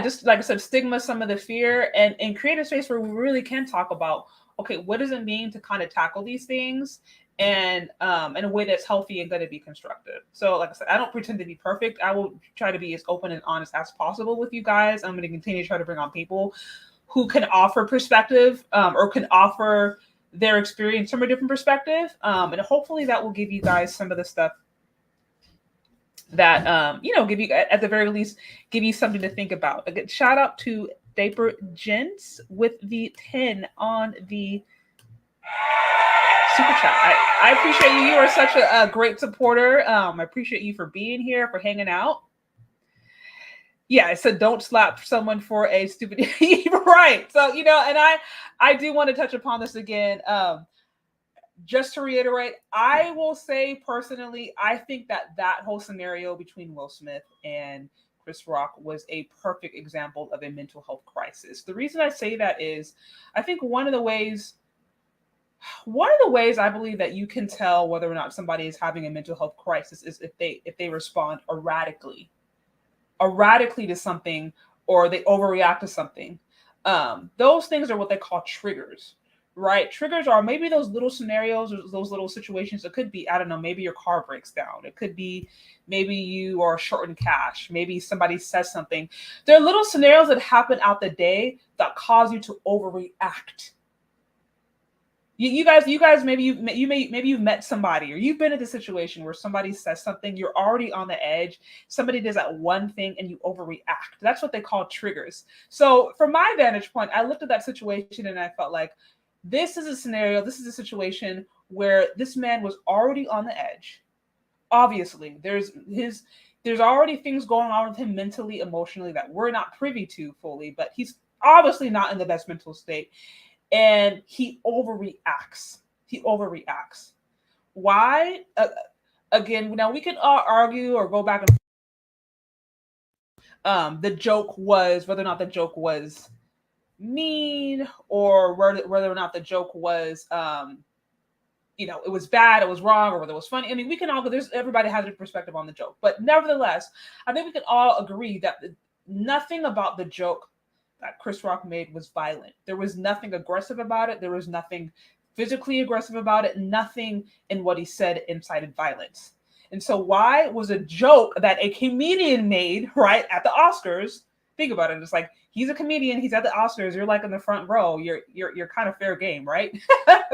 just like I said, stigma, some of the fear, and create a space where we really can talk about, okay, what does it mean to kind of tackle these things, and in a way that's healthy and going to be constructive. So like I said, I don't pretend to be perfect. I will try to be as open and honest as possible with you guys. I'm going to continue to try to bring on people who can offer perspective, or can offer their experience from a different perspective, and hopefully that will give you guys some of the stuff that give you, at the very least, give you something to think about. A good shout out to Daper Gents with the 10 on the super chat. I appreciate you. You are such a great supporter. I appreciate you for being here, for hanging out. Yeah, I said don't slap someone for a stupid right. So and I do want to touch upon this again. Just to reiterate, I will say personally, I think that whole scenario between Will Smith and Chris Rock was a perfect example of a mental health crisis. The reason I say that is I think one of the ways I believe that you can tell whether or not somebody is having a mental health crisis is if they respond erratically to something, or they overreact to something. Those things are what they call triggers, right? Triggers are maybe those little scenarios or those little situations. It could be, I don't know, maybe your car breaks down. It could be maybe you are short in cash. Maybe somebody says something. There are little scenarios that happen out the day that cause you to overreact. You guys, maybe you've met somebody, or you've been in a situation where somebody says something, you're already on the edge. Somebody does that one thing and you overreact. That's what they call triggers. So from my vantage point, I looked at that situation and I felt like this is a scenario, this is a situation where this man was already on the edge. Obviously, there's already things going on with him mentally, emotionally that we're not privy to fully, but he's obviously not in the best mental state. And he overreacts. He overreacts. Why? Again, now we can argue or go back and the joke was whether or not the joke was mean, or whether or not the joke was it was bad, it was wrong, or whether it was funny. I mean, we can all there's everybody has a perspective on the joke, but nevertheless, I think we can all agree that nothing about the joke that Chris Rock made was violent. There was nothing aggressive about it. There was nothing physically aggressive about it. Nothing in what he said incited violence. And so why was a joke that a comedian made right at the Oscars? Think about it. It's like, he's a comedian. He's at the Oscars. You're like in the front row. You're kind of fair game, right?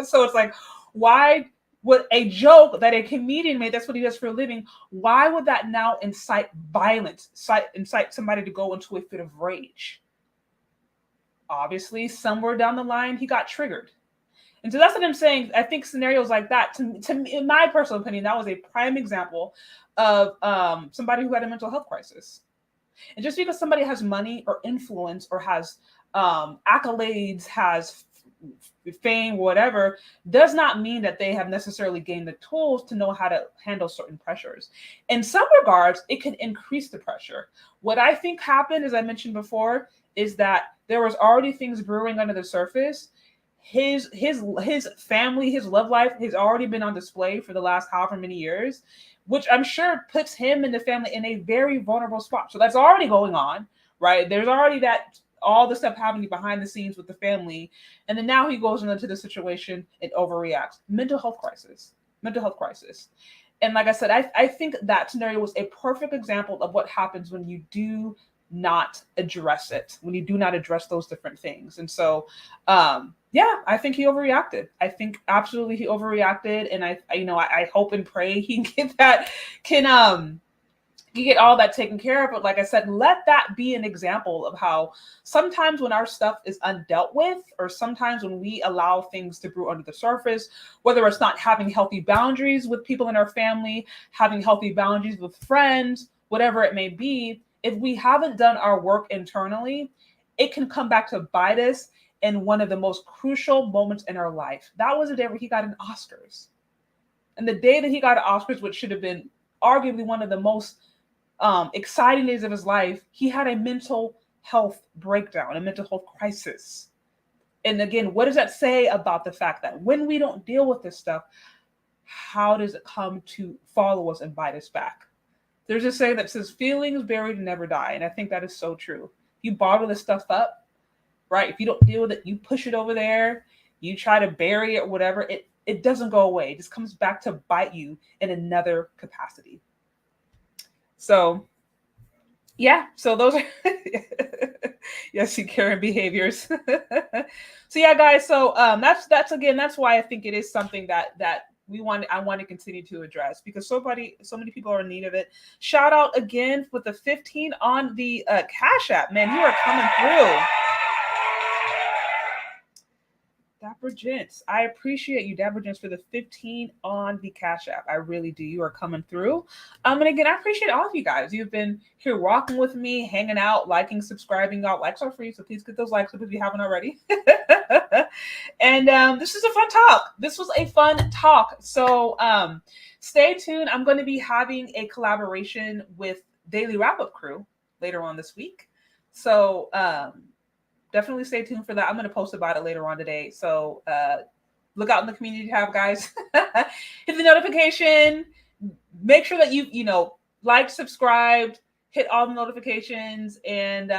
So it's like, why would a joke that a comedian made, that's what he does for a living, why would that now incite violence, incite somebody to go into a fit of rage? Obviously, somewhere down the line, he got triggered. And so that's what I'm saying. I think scenarios like that, to me, in my personal opinion, that was a prime example of somebody who had a mental health crisis. And just because somebody has money or influence or has accolades, has fame, whatever, does not mean that they have necessarily gained the tools to know how to handle certain pressures. In some regards, it can increase the pressure. What I think happened, as I mentioned before, is that there was already things brewing under the surface. His family, his love life has already been on display for the last however many years, which I'm sure puts him and the family in a very vulnerable spot. So that's already going on, right? There's already all the stuff happening behind the scenes with the family. And then now he goes into the situation and overreacts. Mental health crisis. And like I said, I think that scenario was a perfect example of what happens when you do not address it, when you do not address those different things. And so, I think he overreacted. I think absolutely he overreacted. And I hope and pray he can get all that taken care of. But like I said, let that be an example of how sometimes when our stuff is undealt with, or sometimes when we allow things to brew under the surface, whether it's not having healthy boundaries with people in our family, having healthy boundaries with friends, whatever it may be, if we haven't done our work internally, it can come back to bite us in one of the most crucial moments in our life. That was the day where he got an Oscars. And the day that he got an Oscars, which should have been arguably one of the most exciting days of his life, he had a mental health breakdown, a mental health crisis. And again, what does that say about the fact that when we don't deal with this stuff, how does it come to follow us and bite us back? There's a saying that says, feelings buried never die. And I think that is so true. You bottle this stuff up, right? If you don't deal with it, you push it over there, you try to bury it or whatever, it doesn't go away. It just comes back to bite you in another capacity. So, so those are, yes, you Karen behaviors. So yeah, guys, so that's why I think it is something that I want to continue to address, because so many people are in need of it. Shout out again with the 15 on the Cash App, man. You are coming through. Dapper Gents, I appreciate you, Dapper Gents, for the 15 on the Cash App. I really do. You are coming through. And again, I appreciate all of you guys. You've been here rocking with me, hanging out, liking, subscribing. Y'all, likes are free, so please get those likes up if you haven't already. And this is a fun talk. This was a fun talk. So stay tuned. I'm going to be having a collaboration with Daily Wrap-Up Crew later on this week. So definitely stay tuned for that. I'm going to post about it later on today. So look out in the community tab, guys. Hit the notification. Make sure that you like, subscribed, hit all the notifications, and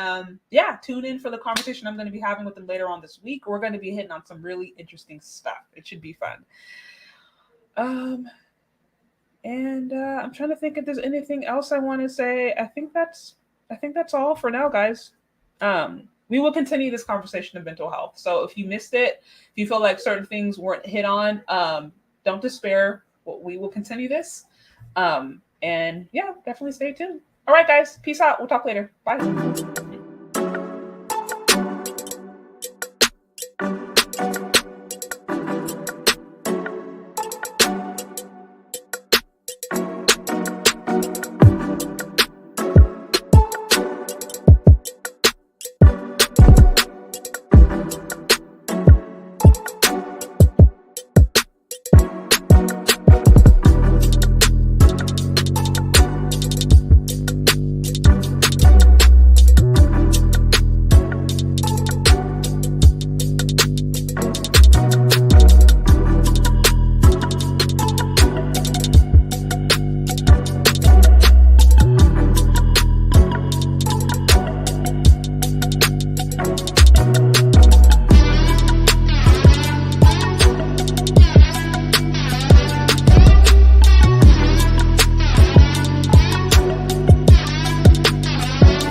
tune in for the conversation I'm going to be having with them later on this week. We're going to be hitting on some really interesting stuff. It should be fun. And I'm trying to think if there's anything else I want to say. I think that's all for now, guys. We will continue this conversation of mental health. So if you missed it, if you feel like certain things weren't hit on, don't despair. We will continue this. And yeah, definitely stay tuned. All right, guys. Peace out. We'll talk later. Bye.